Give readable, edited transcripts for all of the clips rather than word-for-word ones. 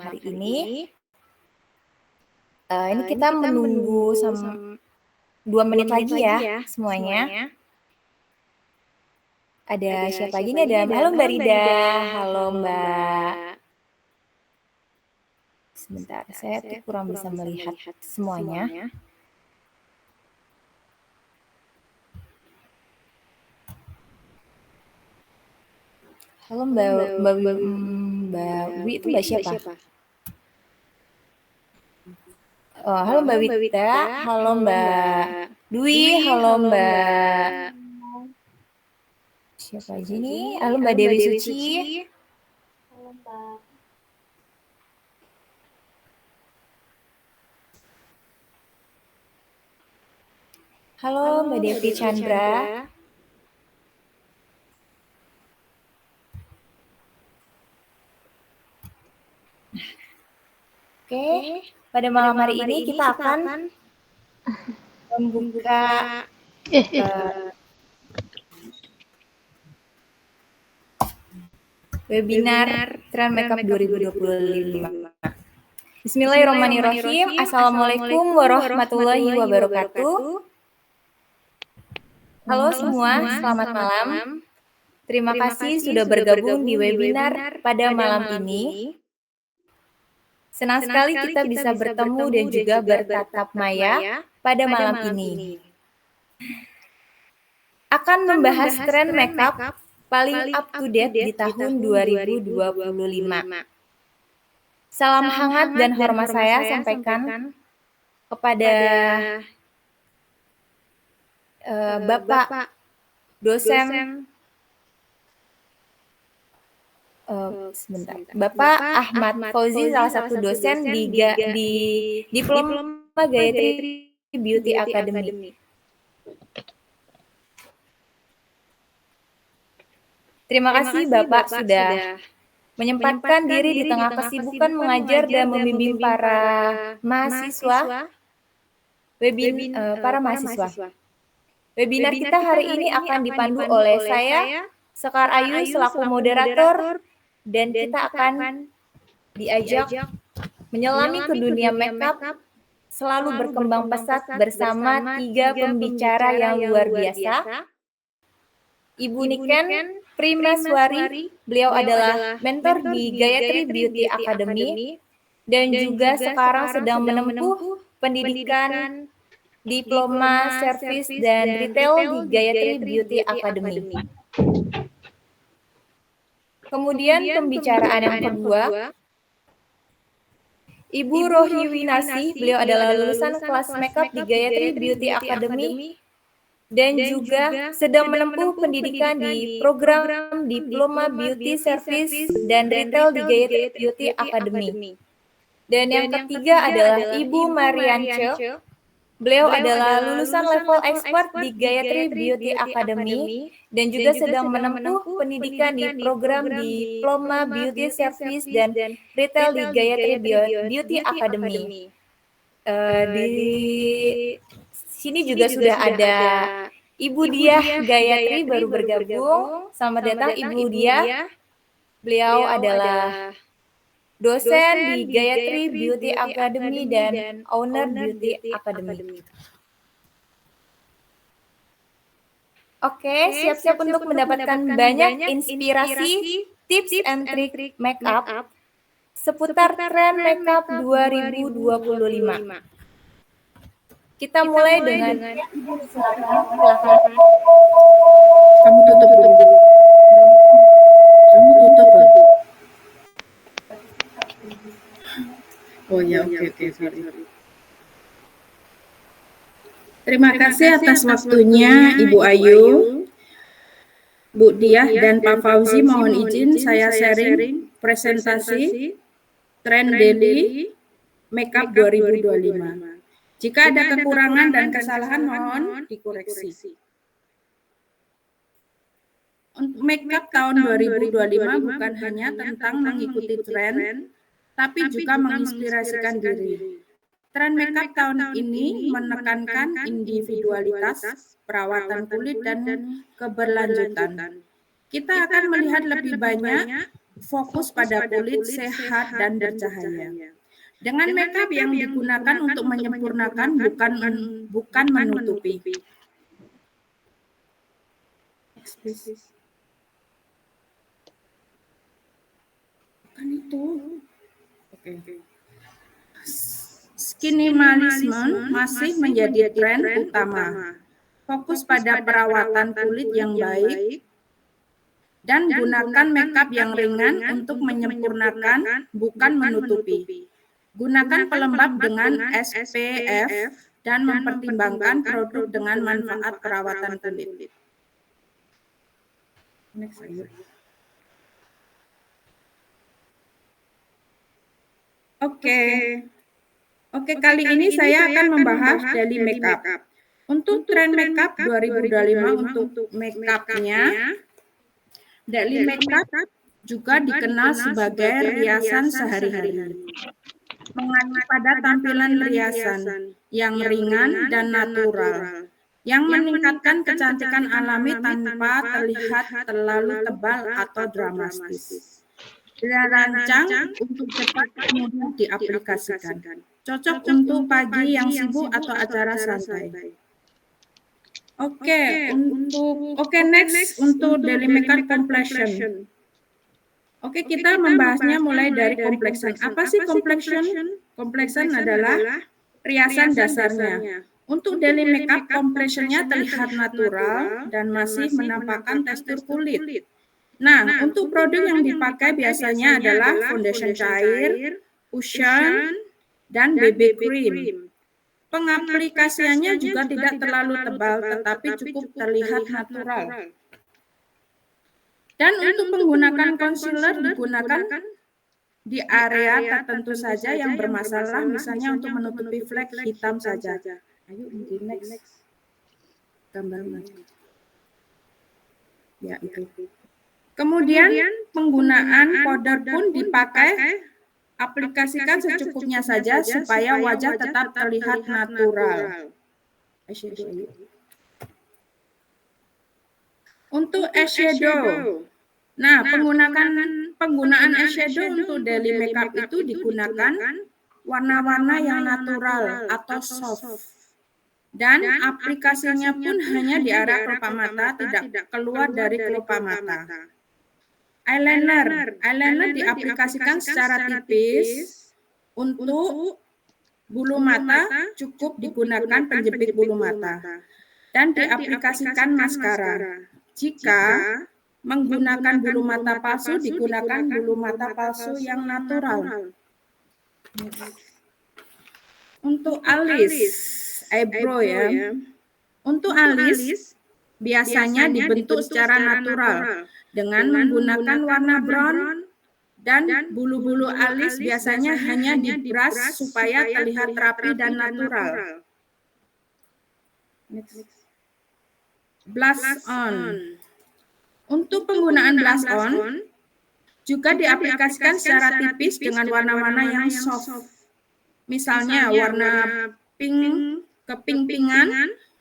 hari ini. Ini kita menunggu 2 menit lagi ya semuanya. Ada siapa lagi nih? Halo Mbak Rida, halo Mbak. Sebentar, saya tuh kurang bisa melihat semuanya. Halo Mbak Wi, itu Mbak siapa? Oh, halo Mbak Wita, halo Mbak Dwi, halo Mbak. Siapa aja nih? Halo Mbak Dewi Suci. Halo Mbak. Halo Mbak Devi Chandra. Oke, pada malam hari ini kita akan membuka webinar Tren Makeup 2025. Bismillahirrahmanirrahim. Assalamualaikum warahmatullahi wabarakatuh. Halo semua, selamat malam. Terima kasih sudah bergabung di webinar pada malam ini. Senang sekali kita bisa bertemu dan juga bertatap maya pada malam ini. Akan membahas tren makeup paling up to date di tahun 2025. Salam hangat dan hormat saya sampaikan kepada Bapak dosen Bapak Ahmad Fauzi, salah satu dosen di Diploma Gayatri Beauty Academy. Terima kasih Bapak sudah menyempatkan diri di tengah kesibukan mengajar dan membimbing para mahasiswa. Webinar kita hari ini akan dipandu oleh saya, Sekar Ayu selaku moderator, dan kita akan diajak menyelami ke dunia makeup selalu berkembang pesat bersama 3 pembicara yang luar biasa. Ibu Niken Primaswari, beliau adalah mentor di Gayatri Beauty Academy dan juga sekarang sedang menempuh pendidikan Diploma Service dan Retail di Gayatri Beauty Academy. Kemudian pembicaraan yang kedua, Ibu Rohi Winasih, beliau adalah lulusan kelas makeup di Gayatri Beauty Academy dan juga sedang menempuh pendidikan di program Diploma Beauty Service dan Retail di Gayatri Beauty Academy. Dan yang ketiga adalah Ibu Mariance. Beliau adalah lulusan level expert di Gayatri Beauty Academy dan juga sedang menempuh pendidikan di program Diploma Beauty Service dan Retail di Gayatri Beauty Academy. Di sini juga sudah ada Ibu Diah Gayatri baru bergabung. Selamat datang Ibu Diah. Beliau adalah dosen di Gayatri Beauty Academy dan owner Beauty Academy. Oke, siap-siap untuk mendapatkan banyak inspirasi, tips and trik makeup seputar tren makeup 2025. Kita mulai dengan silakan. Kamu tutup dulu. Oh ya, oke, sorry. Terima kasih atas waktunya Ibu Ayu, Bu Diah dan Pak Fauzi. Mohon izin saya sharing presentasi tren daily makeup 2025. Jika ada kekurangan dan kesalahan mohon dikoreksi. Untuk makeup tahun 2025 bukan hanya tentang mengikuti tren, tapi juga menginspirasikan diri. Tren makeup tahun ini menekankan individualitas, perawatan kulit, dan keberlanjutan. Kita akan melihat lebih banyak fokus pada kulit sehat dan bercahaya. Dengan makeup yang digunakan untuk menyempurnakan, bukan menutupi. Bukan itu. Oke. Skinimalisme masih menjadi tren utama. Fokus pada perawatan kulit yang baik dan gunakan makeup yang ringan untuk menyempurnakan, bukan menutupi. Gunakan pelembab dengan SPF dan mempertimbangkan produk dengan manfaat perawatan kulit. Next, Oke, kali ini saya akan membahas daily makeup. Untuk tren makeup 2025 untuk makeupnya, daily makeup juga dikenal sebagai riasan sehari-hari. Mengacu pada tampilan riasan yang ringan dan natural, yang meningkatkan kecantikan alami tanpa terlihat terlalu tebal atau dramatis. Dirancang untuk cepat dan mudah diaplikasikan. Cocok untuk pagi yang sibuk atau acara santai. Next untuk daily makeup complexion. Kita membahasnya mulai dari complexion. Apa sih complexion? Complexion adalah riasan dasarnya. Untuk daily makeup, complexion-nya terlihat natural dan masih menampakkan tekstur kulit. Nah, untuk produk yang dipakai biasanya adalah foundation cair, cushion, dan BB cream. Pengaplikasiannya juga tidak terlalu tebal, tetapi cukup terlihat natural. Dan untuk menggunakan concealer digunakan di area tertentu saja yang bermasalah, misalnya untuk menutupi flek hitam saja. Ayo, di next. Gambar lagi. Ya, itu. Kemudian penggunaan powder pun dipakai, aplikasikan secukupnya saja supaya wajah tetap terlihat natural. Untuk eyeshadow. Nah, penggunaan eyeshadow untuk daily makeup itu digunakan warna-warna yang natural atau soft. Dan aplikasinya pun hanya di area kelopak mata, tidak keluar dari kelopak mata. Eyeliner diaplikasikan secara tipis. Untuk bulu mata cukup digunakan penjepit bulu mata dan diaplikasikan maskara. Jika menggunakan bulu mata palsu, digunakan bulu mata palsu yang natural. Untuk alis, eyebrow ya. Untuk alis biasanya dibentuk secara natural dengan menggunakan warna brown, dan bulu-bulu alis biasanya hanya di-brush supaya terlihat rapi dan natural. Blush on. Untuk penggunaan blush on juga diaplikasikan secara tipis dengan warna-warna yang soft. Misalnya warna pink, keping-pingan,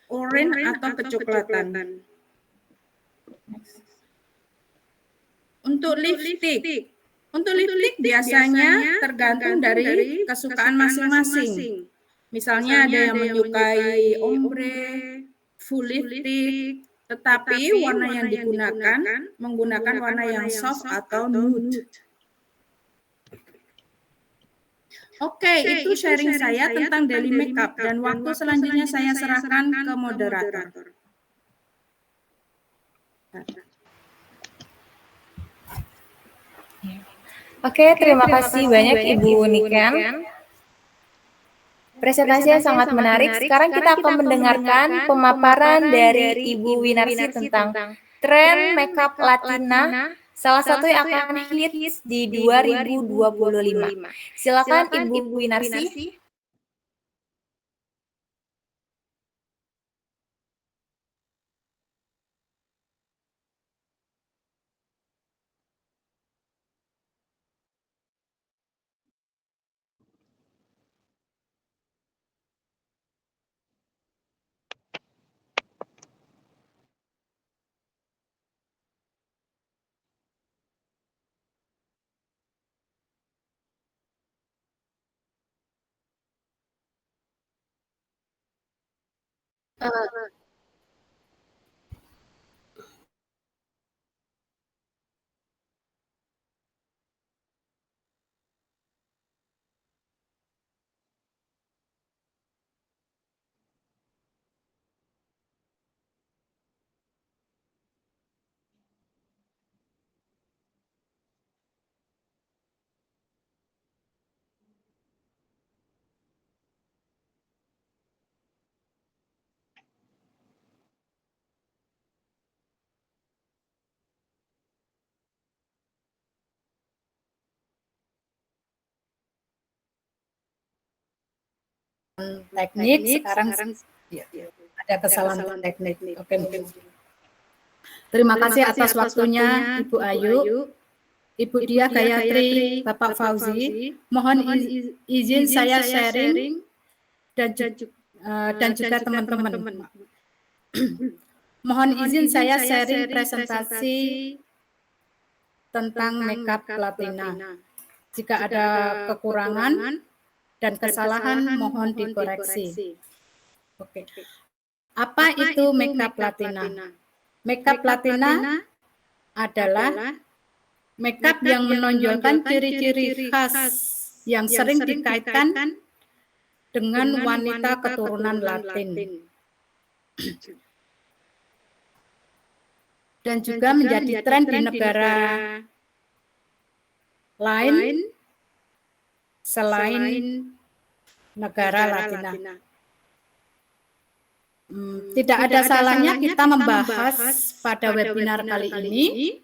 oranye atau kecoklatan. Untuk lipstick. Untuk lipstick biasanya tergantung dari kesukaan masing-masing. Misalnya ada yang menyukai ombre, full lipstick, tetapi warna yang digunakan menggunakan warna yang soft atau nude. Itu sharing saya tentang daily makeup, dan waktu selanjutnya saya serahkan ke moderator. Terima kasih banyak Ibu Niken. Presentasinya sangat menarik. Sekarang kita akan mendengarkan pemaparan dari Ibu Winarsi tentang tren makeup Latina, salah satu yang akan hits di 2025. Silakan Ibu Winarsi. Eh, teknik sekarang ya, ada kesalahan teknik. Oke. Terima kasih atas waktunya Ibu Ayu, Ibu Diah Gayatri, Bapak Fauzi. Mohon izin saya sharing dan juga teman-teman. Mohon izin saya sharing presentasi tentang makeup platina. Jika ada kekurangan dan kesalahan mohon dikoreksi. Oke. Apa itu makeup platina? Makeup platina adalah makeup yang menonjolkan ciri-ciri khas yang sering dikaitkan dengan wanita keturunan Latin. Dan juga menjadi tren di negara lain selain negara Latina. Tidak ada salahnya kita membahas pada webinar kali ini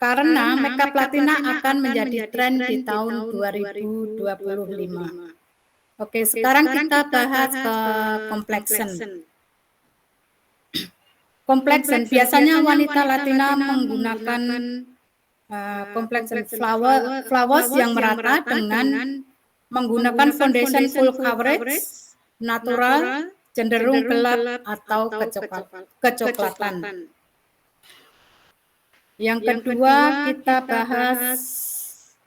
karena makeup platina akan menjadi tren di tahun 2025. Oke, sekarang kita bahas ke complexion. Complexion biasanya wanita Latina menggunakan complexion flowers yang merata dengan menggunakan foundation full coverage, natural, cenderung gelap atau kecoklatan. Yang kedua kita bahas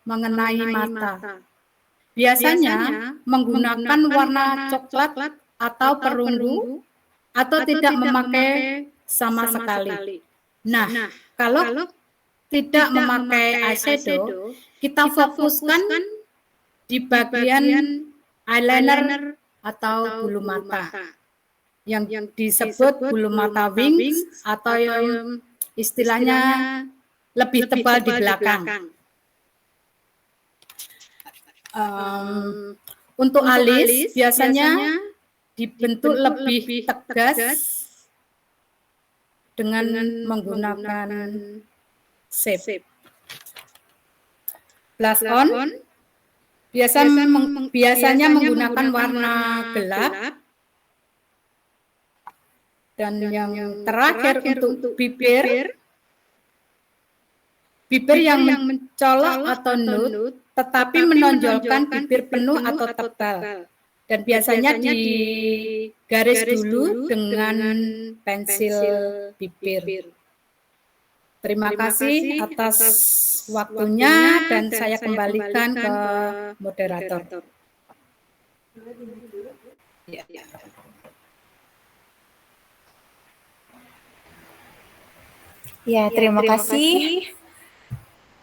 mengenai mata. Biasanya menggunakan warna coklat atau perunggu atau tidak memakai sama sekali. Nah, kalau tidak memakai eyeshadow, kita fokuskan di bagian eyeliner atau bulu mata yang disebut bulu mata wings atau yang istilahnya lebih tebal di belakang. Untuk alis biasanya dibentuk lebih tegas dengan menggunakan shape. Blush on biasanya menggunakan warna gelap. Dan yang terakhir untuk bibir yang mencolok atau nude, tetapi menonjolkan bibir penuh atau tebal. Dan biasanya digaris dulu dengan pensil bibir. Terima kasih atas waktunya dan saya kembalikan ke moderator. Ya, terima kasih.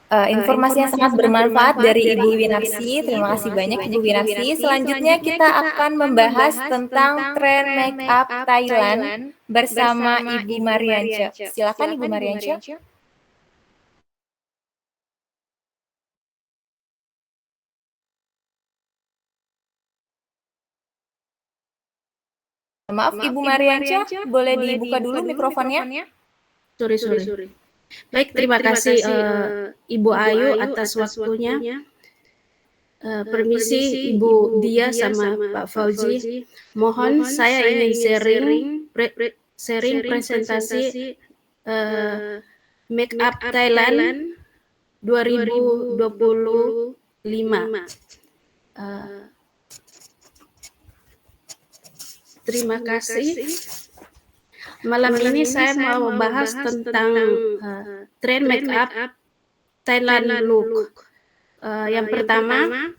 Informasi yang sangat bermanfaat dari Ibu Winarsi. Terima kasih banyak Ibu Winarsi. Selanjutnya kita akan membahas tentang tren make up Thailand bersama Ibu Marianca. Silakan Ibu Marianca. Maaf Ibu Marianca, boleh dibuka dulu mikrofonnya? Sorry. Baik, terima kasih Ibu Ayu atas waktunya. Permisi Ibu Diah sama Pak Fauzi. Mohon saya ingin sharing presentasi Make Up Thailand 2025. Terima kasih. Malam ini saya mau membahas tentang tren make up Thailand look. Yang pertama,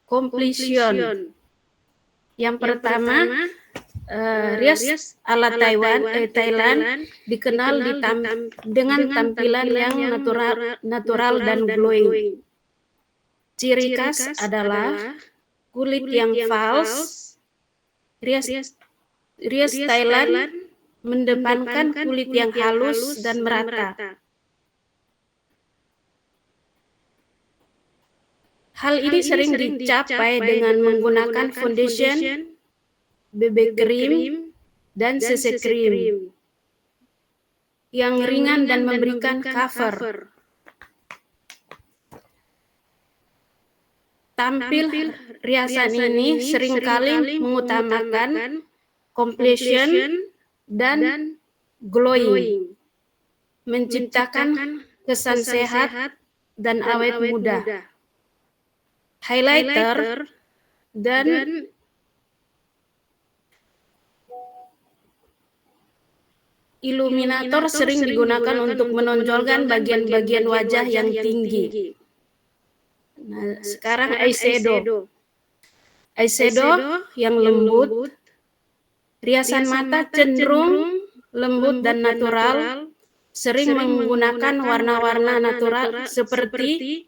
completion. Yang pertama, rias ala Thailand dikenal dengan tampilan yang natural dan glowing. Ciri khas adalah kulit yang false. Rias Thailand mendepankan kulit yang halus dan merata. Hal ini sering dicapai dengan menggunakan foundation, BB cream, dan CC cream yang ringan dan memberikan cover. Tampil riasan ini seringkali mengutamakan completion dan glowing, menciptakan kesan sehat dan awet muda. Highlighter dan illuminator sering digunakan untuk menonjolkan bagian-bagian wajah yang tinggi. Nah, sekarang eyeshadow yang lembut. Riasan mata cenderung lembut dan natural, sering menggunakan warna-warna natural seperti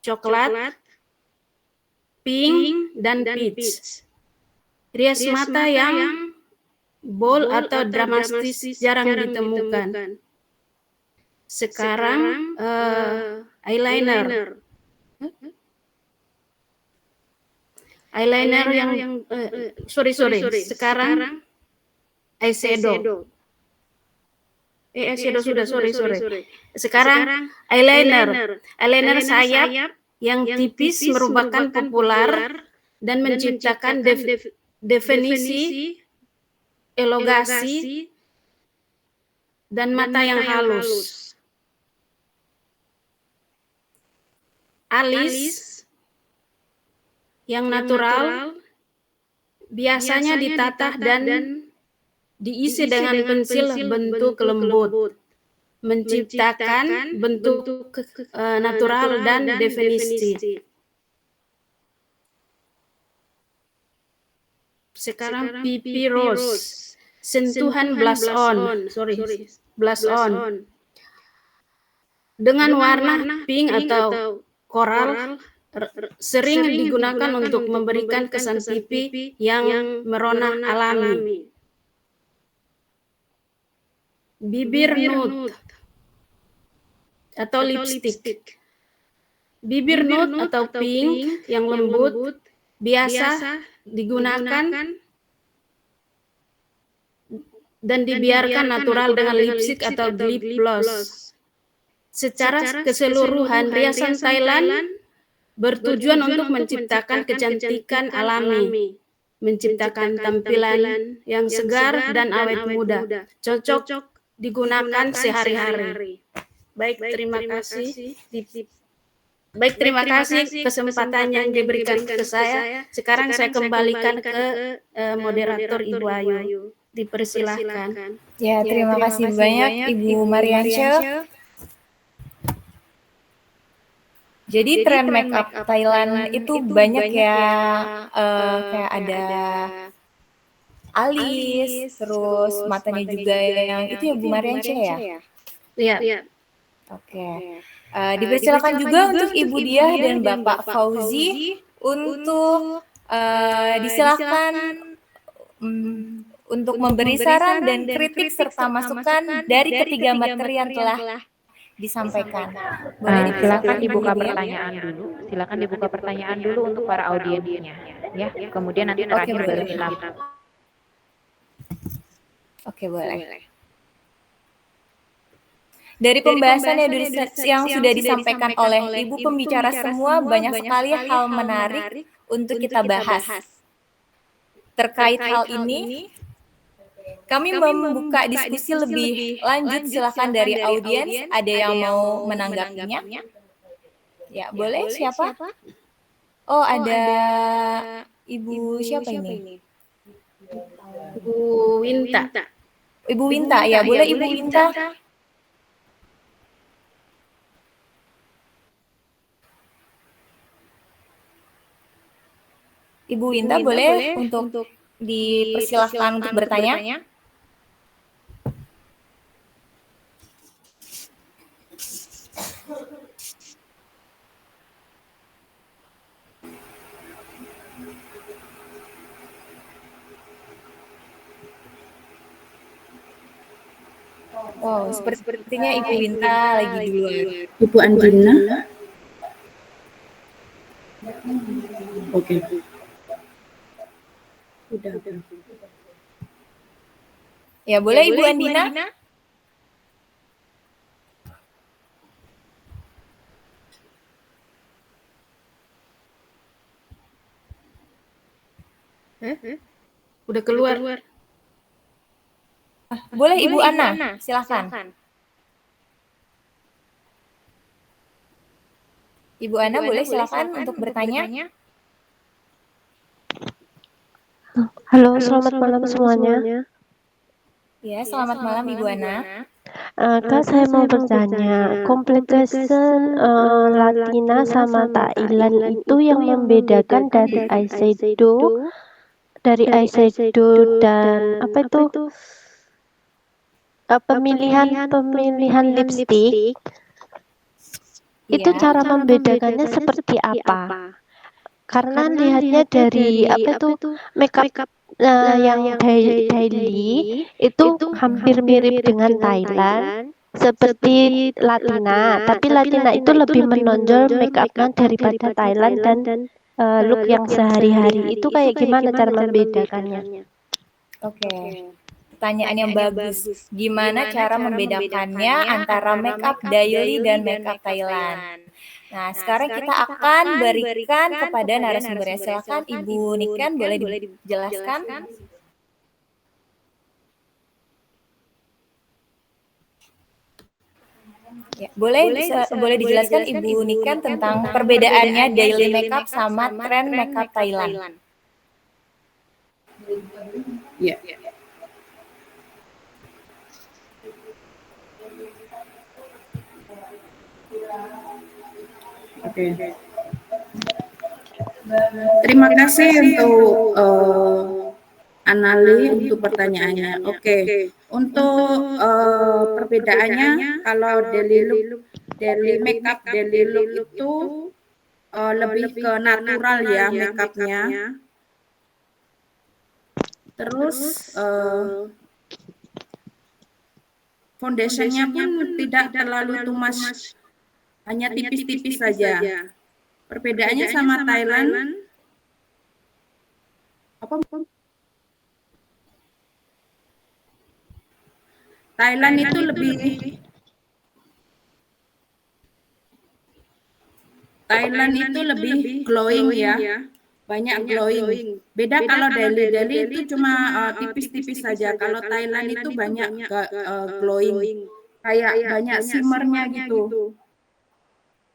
coklat, pink, dan peach. Rias mata yang bold atau dramatis jarang ditemukan. Sekarang eyeliner. Eyeliner yang sekarang eyeshadow. Eyeshadow sudah, sorry. Sekarang eyeliner sayap yang tipis merupakan populer dan menciptakan definisi, elongasi, dan mata yang halus. Alis yang natural biasanya ditata dan diisi dengan pensil bentuk lembut, menciptakan bentuk natural dan definisi. Sekarang pipi rose, sentuhan blush on, dengan warna pink atau koral sering digunakan untuk memberikan kesan pipi yang merona alami. Bibir nude atau lipstick. Bibir nude atau pink yang lembut biasa digunakan dan dibiarkan natural dengan lipstick atau lip gloss. Secara keseluruhan, riasan Thailand bertujuan untuk menciptakan kecantikan alami, menciptakan tampilan yang segar dan awet muda, cocok digunakan sehari-hari. Baik, terima kasih. Terima kasih kesempatan yang diberikan ke saya. Sekarang saya kembalikan ke moderator Ibu Ayu. Dipersilahkan. Ya, terima kasih banyak Ibu Mariansyah. Jadi tren make up Thailand itu banyak ya, kayak ada alis, terus matanya juga yang itu ya Bu Mariansyah ya? Iya. Oke. Dipersilakan juga untuk Ibu Diah dan Bapak Fauzi untuk disilakan untuk memberi saran dan kritik serta masukan dari ketiga materi yang telah disampaikan. Boleh Silakan dibuka pertanyaan dulu untuk para audiensnya, ya. Kemudian nanti terakhir baru kita. Oke, boleh. Dari pembahasan yang sudah disampaikan oleh Ibu pembicara semua, banyak sekali hal menarik untuk kita bahas. Terkait hal ini, kami membuka diskusi lebih lanjut. Silakan dari audiens, ada yang mau menanggapinya? Ya, boleh. Siapa? Oh, ada Ibu siapa ini? Ibu Winta. Ibu Winta, ya boleh Ibu Winta. Ibu Winta boleh untuk dipersilahkan untuk bertanya. Wow, sepertinya Ibu Winta lagi di luar. Ibu Andina. Oke. Udah. Ya, boleh Ibu Andina? Udah keluar. Boleh Ibu Ana, silakan. Ibu Ana boleh silakan untuk bertanya. Halo, selamat malam semuanya. Ya, selamat malam Ibu Ana. Kak, saya mau bertanya, complication Latina sama Thailand itu yang membedakan dari eyeshadow dan apa itu pemilihan lipstick itu cara membedakannya seperti apa? Karena lihatnya dari apa itu makeup yang daily itu hampir mirip dengan Thailand seperti Latina, tapi Latina itu lebih menonjol makeupnya daripada Thailand dan look yang sehari-hari itu kayak gimana cara membedakannya? Oke. Pertanyaan yang bagus. Gimana cara membedakannya antara makeup daily dan makeup Thailand? Nah, sekarang kita akan berikan kepada narasumbernya. Silakan Ibu Niken boleh dijelaskan. Ya, boleh dijelaskan Ibu Niken tentang perbedaannya daily makeup sama tren makeup Thailand. Ya. Oke. Terima kasih untuk Anali untuk pertanyaannya. Oke. Untuk perbedaannya, kalau daily makeup daily look itu lebih ke natural ya makeupnya. Terus foundationnya pun tidak terlalu too much, hanya tipis-tipis saja. Perbedaannya sama Thailand, Thailand itu lebih glowing ya, banyak glowing. Beda kalau daily itu cuma tipis-tipis saja. Kalau Thailand itu banyak glowing, kayak banyak shimmernya gitu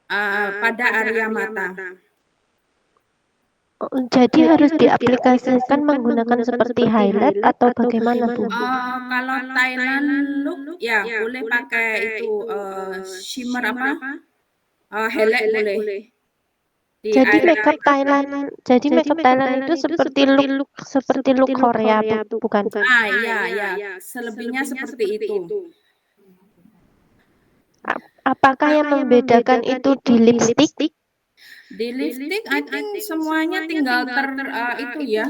pada area mata. Jadi harus diaplikasikan menggunakan seperti highlight atau bagaimana, Bu? Kalau Thailand look ya boleh pakai itu shimmer highlight boleh. Jadi makeup Thailand itu seperti look Korea, bukan? Ya, selebihnya seperti itu. Apakah yang membedakan itu di lipstick? Di lipstick, I think semuanya tinggal itu ya.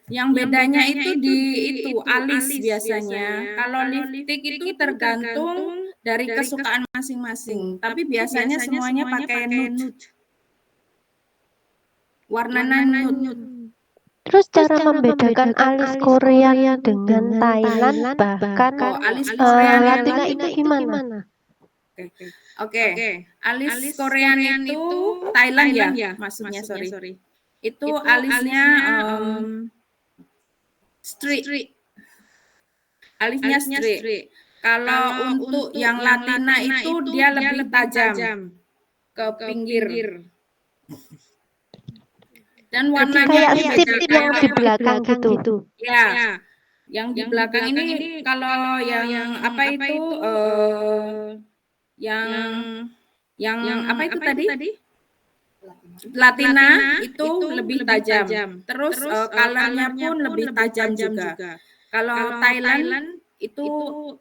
Yang bedanya itu di alis biasanya. Kalau lipstick itu tergantung dari kesukaan masing-masing. Tapi biasanya semuanya pakai nude. Warnanya nude. Terus cara membedakan alis Korea dengan Thailand bahkan alis Korea Latina itu gimana? Oke. Alis Korean itu Thailand ya, maksudnya sorry. Itu alisnya straight. Alisnya straight. Kalau untuk yang Latina itu dia lebih tajam ke pinggir. Dan warnanya kayak titik yang di belakang gitu. Ya. Yang di belakang ini kalau yang apa itu yang apa itu tadi? Latina itu lebih tajam. Terus colornya pun lebih tajam juga. Kalau Thailand itu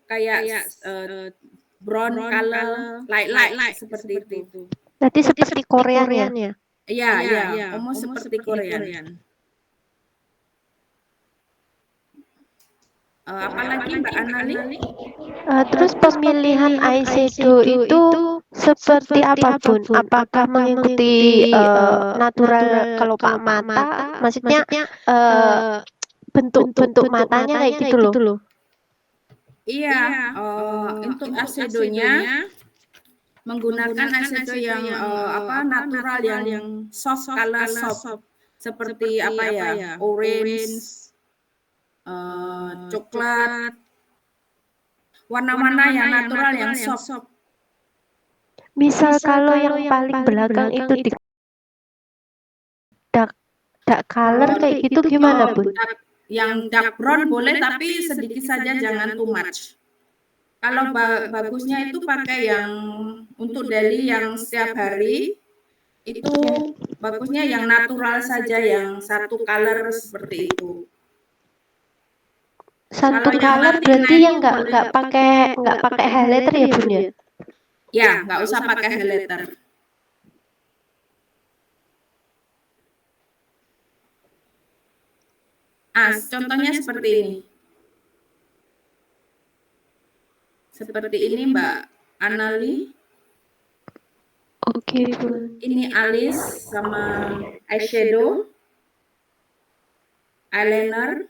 kayak brown color, light seperti itu. Berarti seperti Korean ya? Iya, almost seperti Korean. Apalagi Mbak Anali? Terus pemilihan eyeshadow itu seperti apa, Bun? Apakah mengikuti natural kelopak mata? Maksudnya bentuk matanya kayak gitu loh. Iya, untuk eyeshadow-nya menggunakan eyeshadow yang natural, yang soft color, soft seperti apa ya, orange, coklat, warna-warna yang natural, yang soft. Misal kalau yang paling belakang itu di dark color kayak gitu gimana, Bun? Yang dark brown boleh, tapi sedikit saja, jangan too much. Kalau bagusnya itu pakai yang untuk daily, yang setiap hari, itu bagusnya yang natural saja, yang satu color seperti itu. Satu color berarti yang nggak pakai highlighter ya, Bun ya? Ya, nggak usah pakai highlighter. Contohnya seperti ini. Seperti ini Mbak Anali. Oke, Bun. Ini alis sama eyeshadow, eyeliner.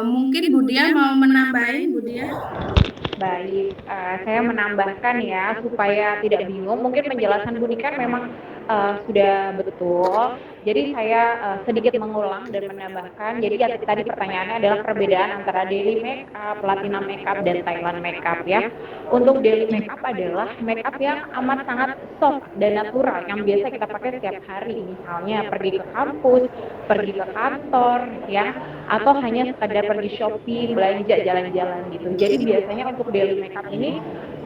Mungkin Bu Dia mau menambahin, Bu Dia? Baik, saya menambahkan ya supaya tidak bingung. Mungkin penjelasan Bu Niken memang sudah betul. Jadi saya sedikit mengulang dan menambahkan. Jadi tadi pertanyaannya adalah perbedaan antara daily makeup, Latina makeup, dan Thailand makeup ya. Untuk daily makeup adalah makeup yang amat sangat soft dan natural yang biasa kita pakai setiap hari. Misalnya pergi ke kampus, pergi ke kantor ya, atau hanya sekadar pergi shopping, belanja, jalan-jalan gitu. Jadi biasanya untuk daily makeup ini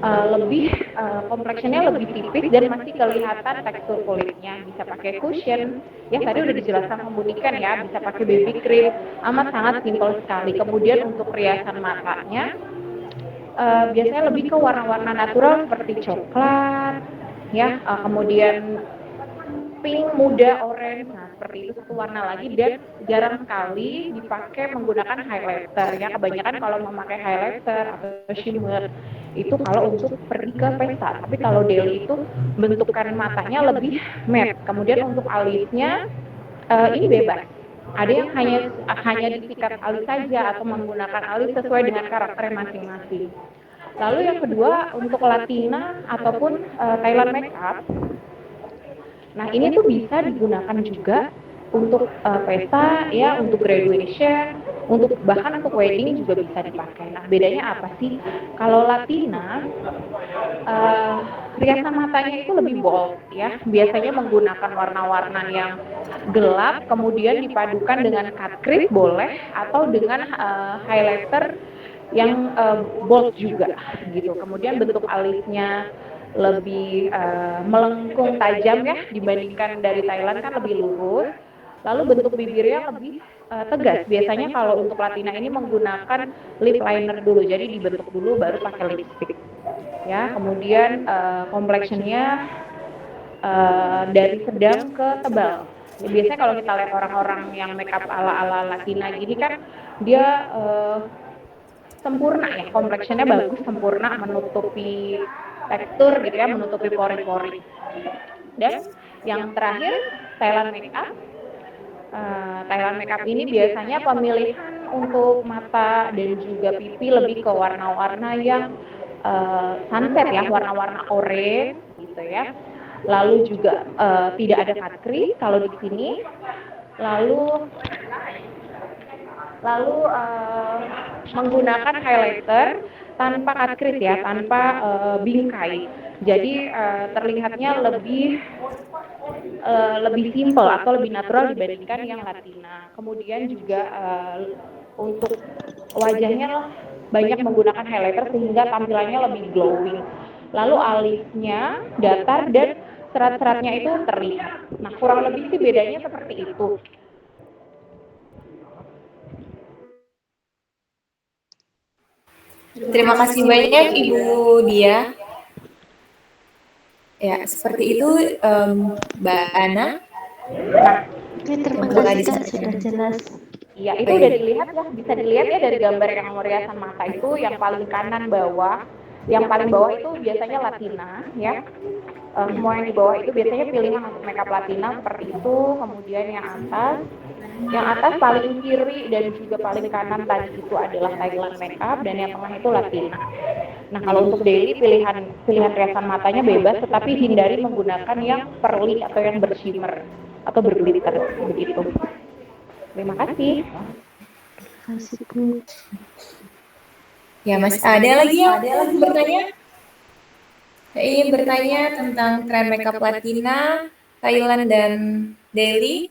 lebih complexion-nya lebih tipis dan masih kelihatan tekstur kulitnya. Bisa pakai cushion, ya tadi udah dijelaskan membunikan ya, bisa pakai baby cream, amat sangat simpel sekali. Kemudian untuk perhiasan matanya, biasanya lebih ke warna-warna natural seperti coklat, ya, kemudian pink, muda, orange, nah seperti itu satu warna lagi, dan jarang sekali dipakai menggunakan highlighter ya. Kebanyakan kalau memakai highlighter atau shimmer itu kalau untuk pergi ke pesta, tapi kalau daily itu bentukan matanya lebih matte. Kemudian untuk alisnya ini bebas. Ada yang hanya disikat alis saja atau menggunakan alis sesuai dengan karakter masing-masing. Lalu yang kedua untuk Latina ataupun Thailand makeup. Nah, ini tuh bisa digunakan juga untuk pesta ya, untuk graduation, untuk bahkan untuk wedding juga bisa dipakai. Nah, bedanya apa sih? Kalau Latina riasan matanya itu lebih bold ya. Biasanya menggunakan warna-warna yang gelap, kemudian dipadukan dengan cut crease boleh, atau dengan highlighter yang bold juga gitu. Kemudian bentuk alisnya lebih melengkung tajam ya, dibandingkan dari Thailand kan lebih lurus. Lalu bentuk bibirnya lebih tegas. Biasanya kalau untuk Latina ini menggunakan lip liner dulu, jadi dibentuk dulu baru pakai lipstick. Ya, kemudian complexion-nya dari sedang ke tebal. Ya, biasanya kalau kita lihat orang-orang yang makeup ala-ala Latina gini kan dia sempurna ya, complexion-nya bagus, sempurna, menutupi tekstur gitu ya, menutupi pori-pori. Dan yang terakhir Thailand makeup. Thailand makeup ini biasanya pemilihan untuk mata dan juga pipi lebih ke warna-warna yang sunset ya, warna-warna orange gitu ya. Lalu juga tidak ada cut crease kalau di sini. Lalu menggunakan highlighter tanpa cut crease ya, tanpa bingkai. Jadi terlihatnya lebih simple atau lebih natural dibandingkan yang Latina. Kemudian juga untuk wajahnya banyak menggunakan highlighter sehingga tampilannya lebih glowing. lalu alisnya datar dan serat-seratnya itu terlihat. Nah, kurang lebih sih bedanya seperti itu. Terima kasih banyak Ibu Dia. Ya, seperti itu Mbak Ana. Nah, Oke, terima Boleh kasih Kak, disampaikan. sudah jelas. iya, itu udah dilihat ya, bisa dilihat ya dari gambar yang meriasan mata itu yang paling kanan bawah. Yang paling bawah itu biasanya Latina ya. Semua yang di bawah itu biasanya pilihan untuk makeup Latina seperti itu. Kemudian yang atas paling kiri dan juga paling kanan tadi itu adalah Thailand makeup dan yang tengah itu Latina. Nah, kalau untuk daily pilihan riasan matanya bebas, tetapi hindari menggunakan yang pearly atau yang bershimmer atau berglitter begitu. Terima kasih. Kasih Bu. Ya, Mas, ada lagi yang bertanya? Saya ingin bertanya tentang tren makeup Latina, Thailand, dan daily.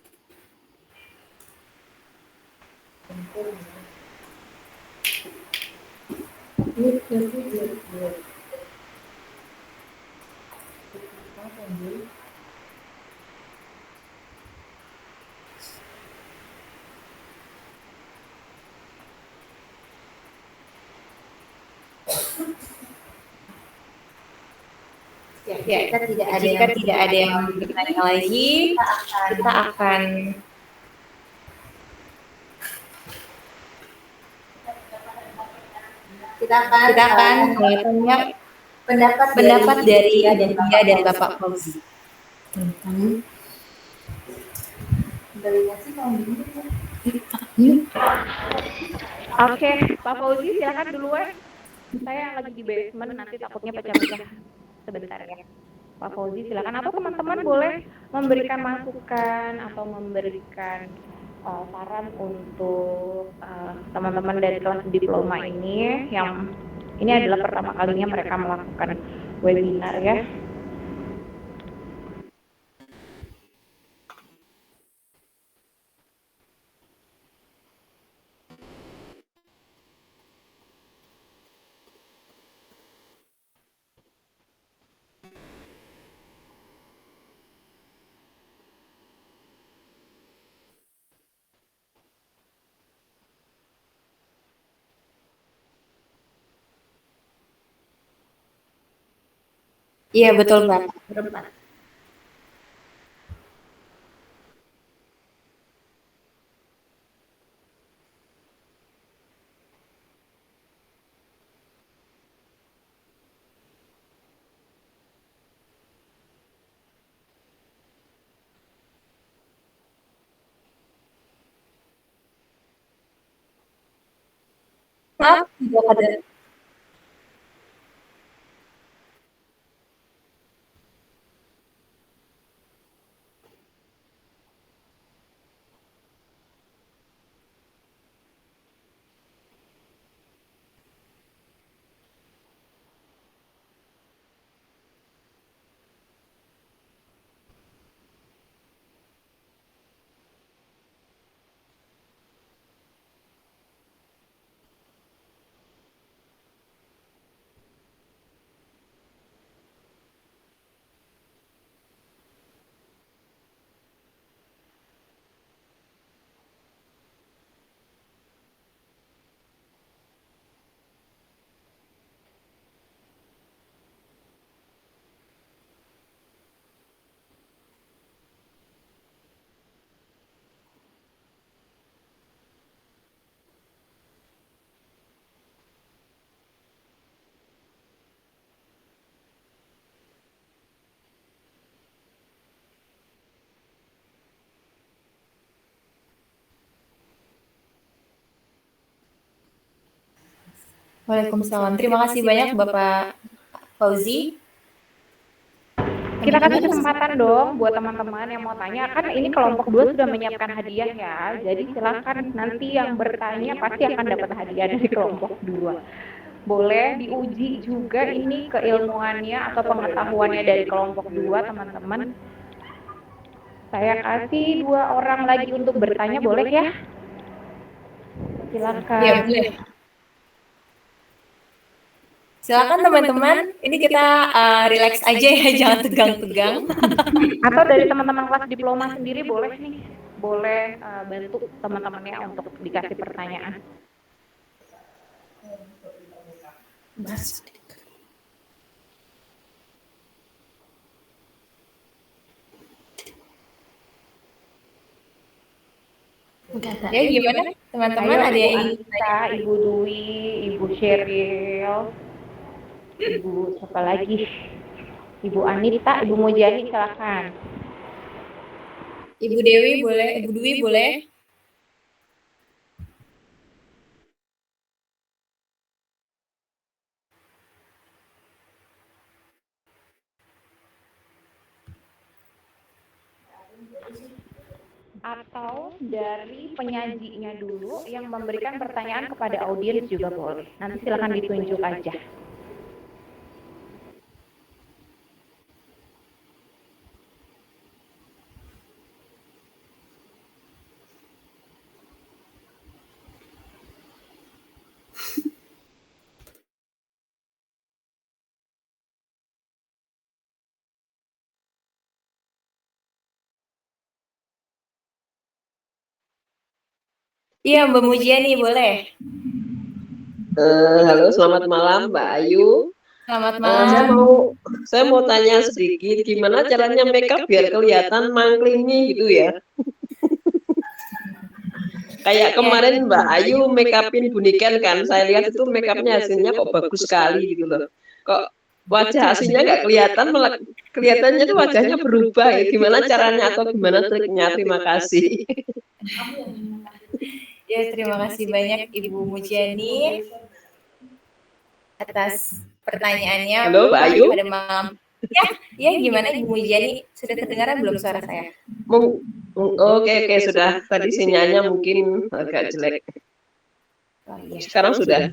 Ya, jika tidak ada yang bertanya lagi, kita akan tanya pendapat dari Ibu Dia dan Bapak Fauzi. Oke, Pak Fauzi silakan duluan. Saya lagi di basement, nanti takutnya pecah-pecah sebentar ya. Pak Fauzi silakan, atau teman-teman boleh memberikan masukan atau memberikan saran untuk teman-teman dari kelas diploma ini yang ini adalah pertama kalinya mereka melakukan webinar ya. Iya, betul, Mbak. Berempat. Maaf, tidak ada. Waalaikumsalam. Terima kasih banyak Bapak Fauzi. Kita kasih kesempatan dong buat teman-teman yang mau tanya, kan ini kelompok 2 sudah menyiapkan hadiah ya, jadi silakan nanti yang bertanya pasti akan dapat hadiah dari kelompok 2. Boleh diuji juga ini keilmuannya atau pengetahuannya dari kelompok 2 teman-teman. Saya kasih 2 orang lagi untuk bertanya, boleh ya? Silakan. Ya, boleh. Silakan teman-teman, ini kita relax aja ya, jangan tegang-tegang. Atau dari teman-teman kelas diploma sendiri boleh nih, boleh bantu teman-temannya untuk dikasih pertanyaan. Ya gimana teman-teman, ada yang ingin Anissa, Ibu Dwi, Ibu Sheryl, Ibu siapa lagi? Ibu Anita, Ibu Mujani, silakan. Ibu Dewi boleh, Ibu Dwi boleh. Atau dari penyajinya dulu yang memberikan pertanyaan kepada audiens juga boleh. Nanti silakan ditunjuk aja. Iya, Mbak Mujiani boleh. Halo, selamat malam Mbak Ayu. Selamat malam. Saya mau tanya sedikit, gimana caranya makeup biar kelihatan mangklingi gitu ya? Kayak kemarin Mbak Ayu makeupin Buniken kan, saya lihat itu makeupnya hasilnya kok bagus sekali gitu loh. Kok wajah aslinya nggak kelihatan, malah kelihatannya tuh wajahnya berubah ya. Gimana caranya atau gimana triknya? Terima kasih. Ya, terima kasih banyak Ibu Mujiani atas pertanyaannya. Halo, Mbak Ayu. Pada malam. Ya, gimana Ibu Mujiani? Sudah terdengar belum suara saya? Oke, sudah. Tadi sinyalnya mungkin agak jelek. Sekarang sudah.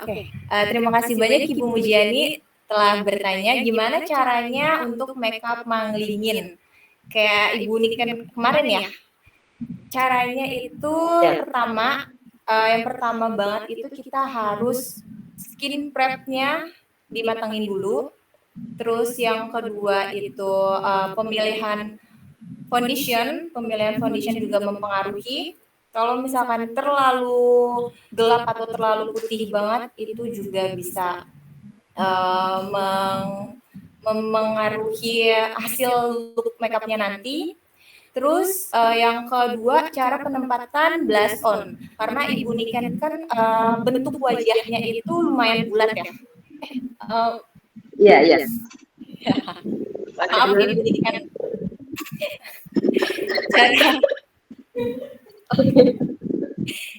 Oke. Terima kasih banyak Ibu Mujiani telah bertanya gimana caranya untuk makeup manglingin. Kayak Ibu Niken kemarin ya. Caranya itu yang pertama banget itu kita harus skin prep-nya dimatangin dulu. Terus yang kedua itu pemilihan foundation juga mempengaruhi. Kalau misalkan terlalu gelap atau terlalu putih banget itu juga bisa mempengaruhi hasil look makeupnya nanti. Terus yang kedua cara penempatan blush on, karena Ibu Niken kan bentuk wajahnya itu lumayan bulat ya. Iya. Maaf Ibu Niken.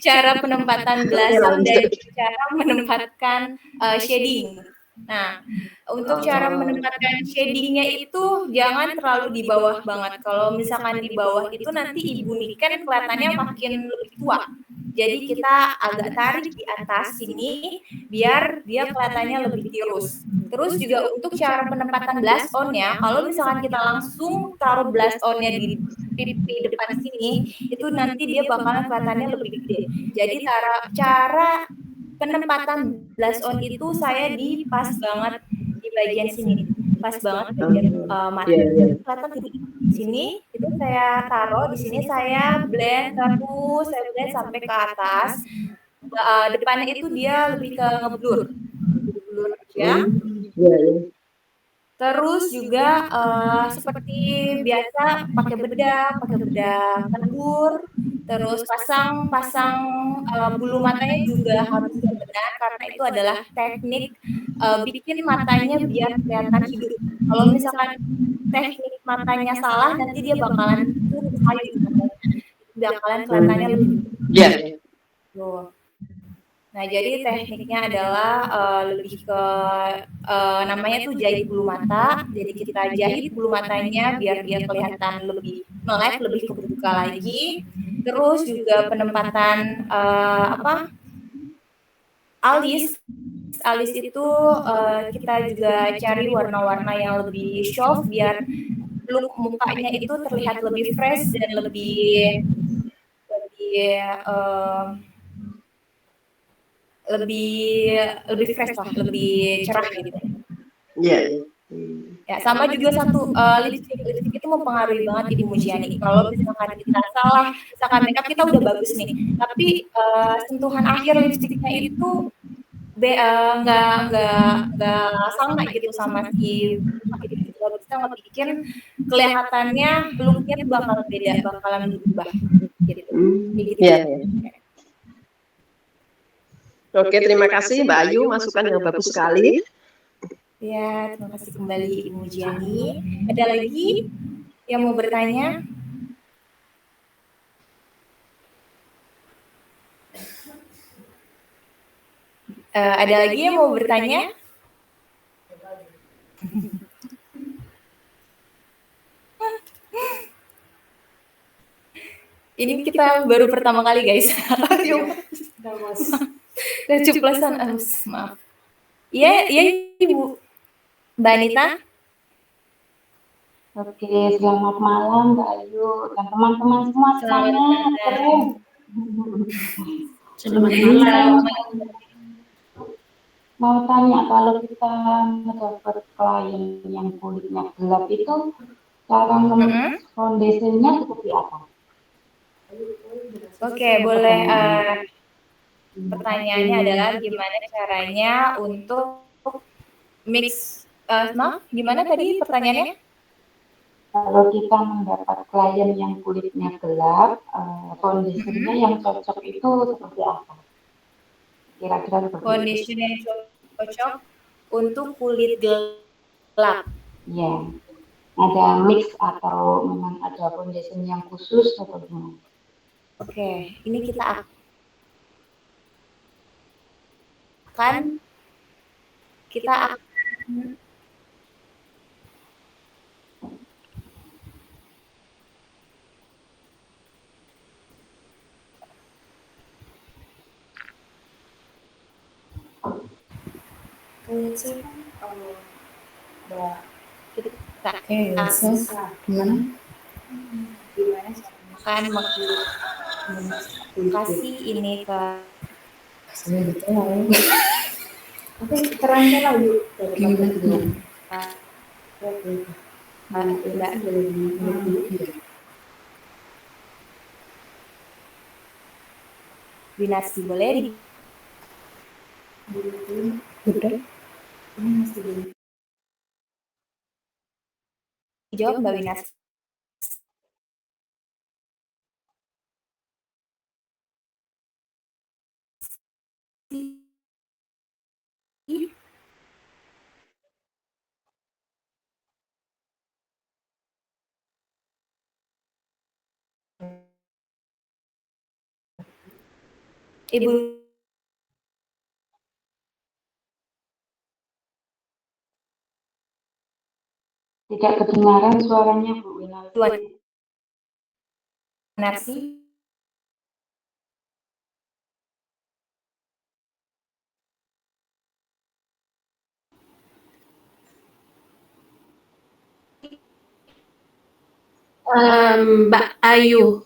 Cara penempatan blush on dan cara menempatkan shading. Nah, untuk cara menempatkan shadingnya itu jangan terlalu di bawah banget. Kalau misalkan di bawah itu nanti Ibu Niken kelihatannya makin lebih tua. Jadi kita agak tarik di atas sini biar dia kelihatannya lebih tirus. Terus juga untuk cara penempatan blush on-nya, kalau misalkan kita langsung taruh blush on-nya di pipi depan sini, itu nanti dia bakalan kelihatannya lebih gede. Jadi cara penempatan blush on itu saya di pas banget di bagian sini, pas banget bagian mata. Kelihatan di sini itu saya taruh di sini, saya blend terus, saya blend sampai ke atas. Depannya itu dia lebih ke ngeblur ya. Terus juga seperti biasa pakai bedak kendur. Terus pasang bulu matanya juga harus benar karena itu adalah teknik bikin matanya biar kelihatan hidup. Kalau misalkan teknik matanya salah nanti dia bakalan kelihatannya lebih hidup. Nah, jadi tekniknya adalah lebih ke namanya tuh jahit bulu mata. Jadi kita jahit bulu matanya biar dia kelihatan lebih melek, lebih kebuka lagi. Terus juga penempatan alis itu kita juga cari warna-warna yang lebih soft biar look mukanya itu terlihat lebih fresh dan lebih lebih fresh lah, lebih cerah gitu. Iya. Ya, sama juga satu lipstick itu mempengaruhi banget Ibu Mujiani. Kalau misalkan kita salah, misalkan makeup kita udah bagus nih, tapi sentuhan akhir lipstiknya itu nggak sama gitu sama si kalau bisa ngebikin kelihatannya looknya tuh bakal beda, bakalan berubah gitu. Gitu. Ya. Oke, terima kasih Mbak Ayu, masukan yang bagus sekali. Ya, terima kasih kembali Ibu Mujiani. Ada lagi yang mau bertanya? Ada lagi yang mau bertanya? Ini kita baru pertama kali guys. Keceplosan, maaf. Iya Ibu Mbak Anita. Oke, selamat malam Mbak Ayu dan teman-teman semua semuanya. Keren. Selamat malam. Mau tanya, kalau kita mendapat klien yang kulitnya gelap itu cara foundationnya seperti apa? Oke, boleh. Pertanyaannya adalah gimana caranya untuk mix, gimana tadi pertanyaannya? Kalau kita mendapat klien yang kulitnya gelap, foundationnya yang cocok itu seperti apa? Kira-kira seperti foundation yang cocok untuk kulit gelap. Ya, ada mix atau memang ada foundation yang khusus atau gimana? Oke, ini kita akan kasih ini ke Winarsi, boleh dijawab Mbak Winarsi. Ibu Tidak kedengaran suaranya Bu Winarsi. Mbak Ayu.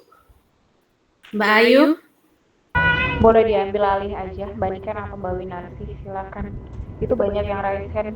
Boleh diambil alih aja, Mbak Niken atau Mbak Winarsi, silakan. Itu banyak yang raise hand.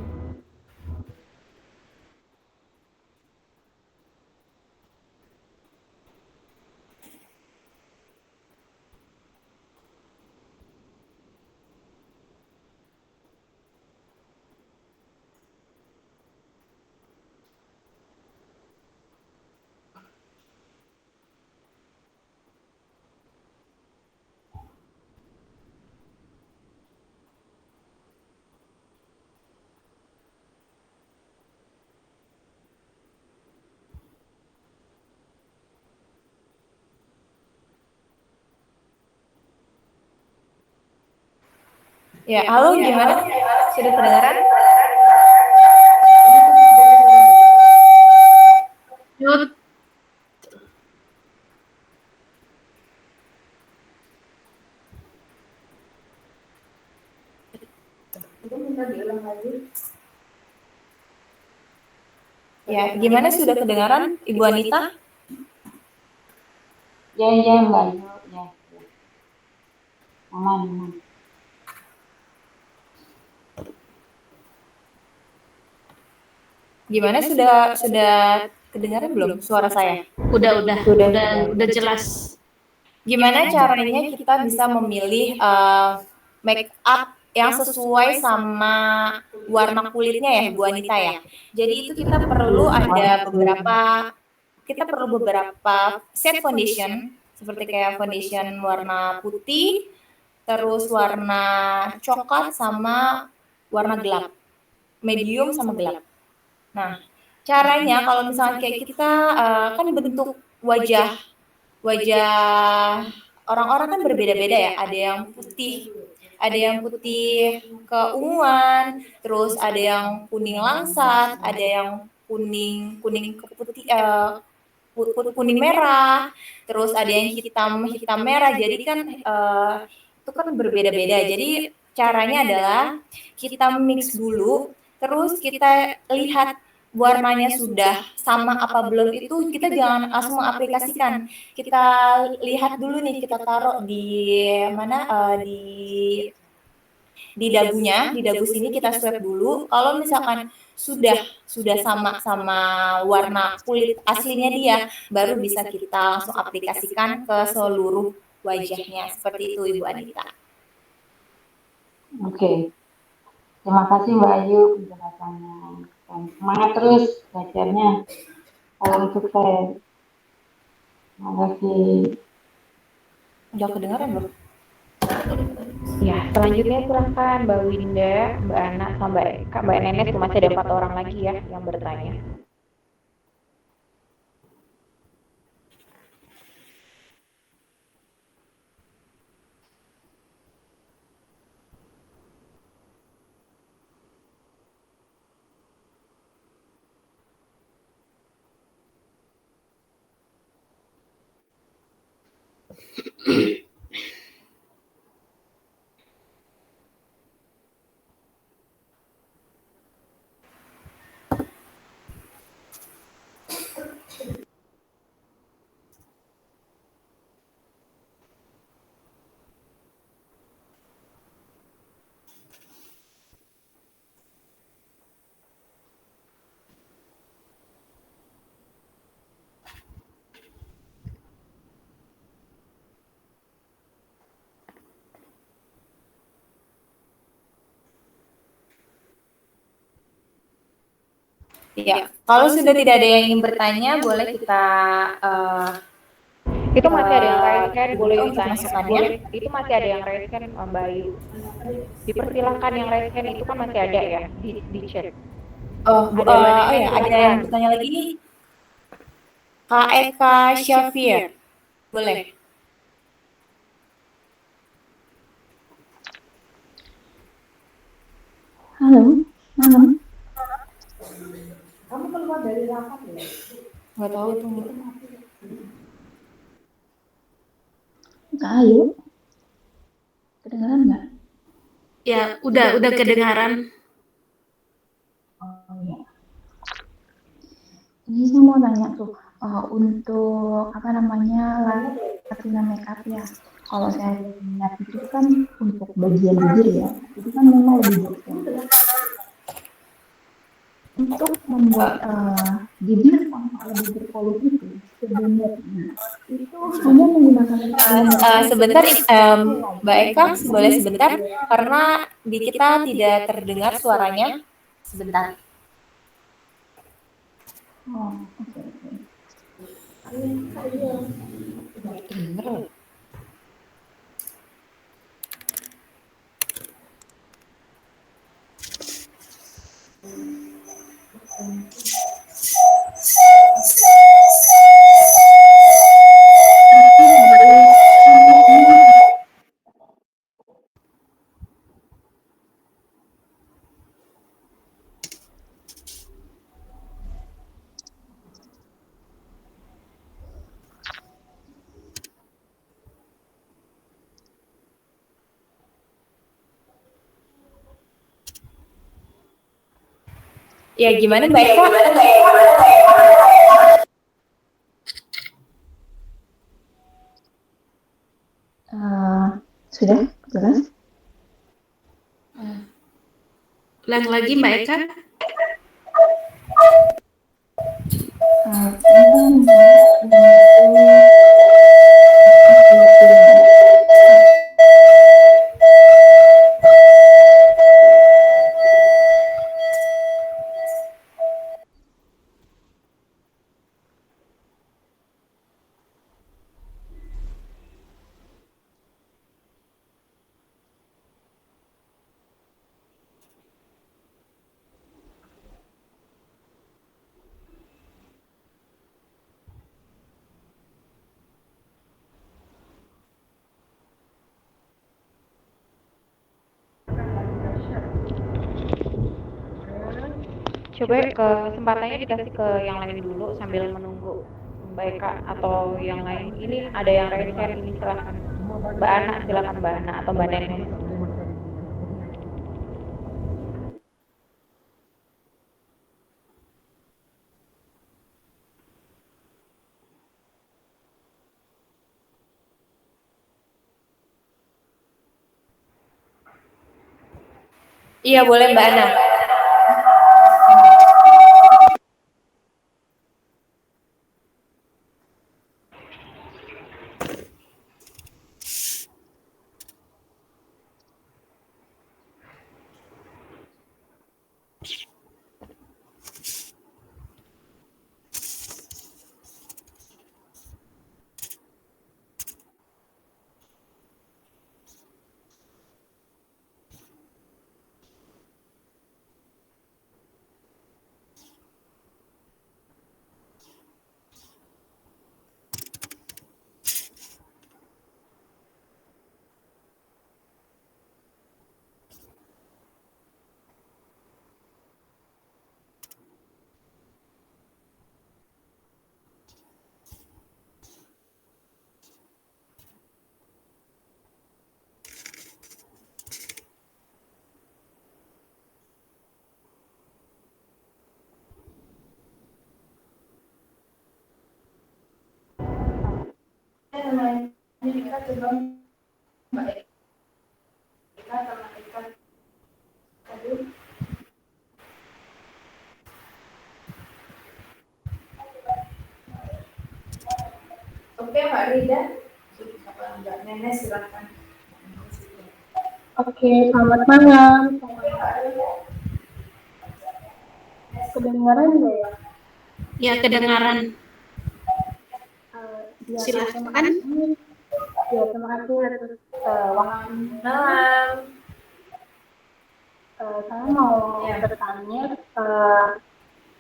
Ya, halo, gimana? Sudah kedengaran? Ya, gimana sudah kedengaran Ibu Anita? Ya Mbak Ayu, ya. Aman. Gimana, sudah kedengaran belum suara saya? Udah jelas. Gimana caranya kita bisa memilih make up yang sesuai sama warna kulitnya ya Bu Anita ya. Jadi itu kita perlu beberapa set foundation seperti kayak foundation warna putih, terus warna coklat sama warna gelap, medium sama gelap. Nah, caranya kalau misalnya kayak kita kan bentuk wajah orang-orang kan berbeda-beda ya. Ada yang putih keunguan, terus ada yang kuning langsat, ada yang kuning kuning merah, terus ada yang hitam merah. Jadi kan itu kan berbeda-beda. Jadi caranya adalah kita mix dulu, terus kita lihat warnanya sudah sama apa belum, itu kita jangan langsung mengaplikasikan. Kita lihat dulu nih, kita taruh di mana, di dagu sini kita swab dulu. Kalau misalkan sudah sama warna kulit aslinya dia, baru bisa kita langsung aplikasikan ke seluruh wajahnya. Seperti itu Ibu Anita. Oke. Terima kasih Mbak Ayu penjelasannya. Dan semangat terus belajarnya. Salam sukses. Terima kasih. Udah kedengaran belum? Ya, selanjutnya silahkan Mbak Winda, Mbak Ana, sama Mbak Nenek. Masih ada 4 orang lagi ya yang bertanya. Ya, kalau sudah tidak ada yang ingin bertanya, boleh kita Itu masih ada yang raise hand, boleh untuk ditanya. masukannya. Itu masih ada yang raise hand, Mbak Ayu. Dipersilakan yang raise hand itu kan masih ada ya di chat. Ada yang bertanya lagi. Kak Eka Syafir, boleh. Halo, malam. Kamu keluar dari rapat ya? Nggak tahu itu. Kak Ayu, kedengaran nggak? Ya, udah kedengaran. Oh iya. Ini saya mau nanya tuh, untuk apa namanya Latina makeup ya. Kalau saya lihat itu kan untuk bagian bibir ya, itu kan memang lebih bagus. Untuk membuat bibir tampak lebih berpolu itu sebenarnya itu hanya menggunakan Sebentar, Mbak Eka, boleh sebentar, karena di kita tidak terdengar suaranya. Sebentar. Oh, oke. Ya, gimana Mbak Eka? Sudah jelas? Ulang lagi Mbak Eka. coba kesempatannya dikasih ke yang lain dulu sambil menunggu Mbak Eka atau yang lain. Ini ada yang raise hand ini, silahkan. Mbak Ana, silakan Mbak Ana atau Mbak Nenek. Iya, boleh Mbak Ana. Oke, Mbak Rida. Mbak Nenek, silakan. Oke, selamat malam. Kedengaran nggak ya? Ya, kedengaran. Ya, Silakan. Ya, terima kasih atas waktunya. Malam. Saya mau bertanya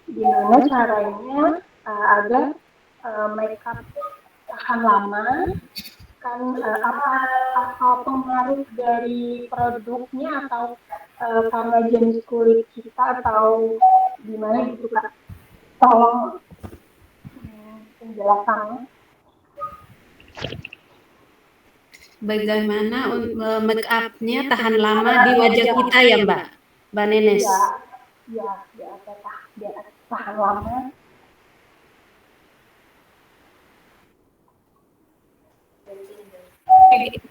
gimana caranya agar makeup tahan lama, kan apa pengaruh dari produknya atau karena jenis kulit kita atau gimana gitu Kak? Tolong penjelasannya. Bagaimana make up-nya tahan lama di wajah kita ya Mbak Nenes? Ya, biar tahan lama.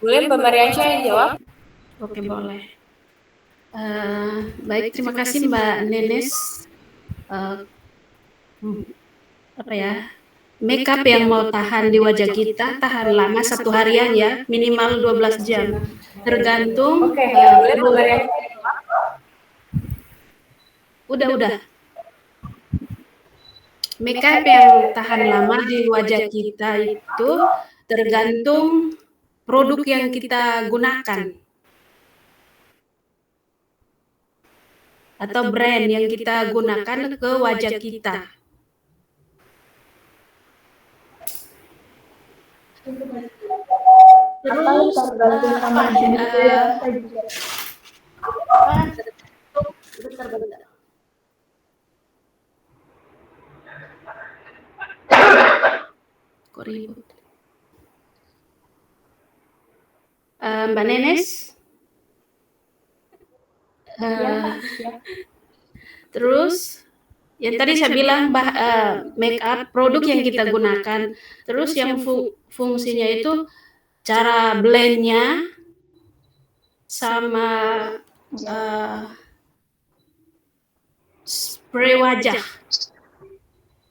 Boleh Mbak Mariansyah yang jawab? Oke, boleh. Baik, terima kasih Mbak Nenes. Apa ya? Makeup yang mau tahan di wajah kita tahan lama 1 harian ya, minimal 12 jam. Tergantung Oke, boleh Mbak Mariansyah. Udah. Makeup yang tahan lama di wajah kita itu tergantung produk yang kita gunakan atau brand yang kita gunakan ke wajah kita. Terus kok ribut? Mbak Nenes, terus yang tadi saya bilang make up produk yang kita gunakan, terus yang fungsinya itu cara blendnya sama spray wajah,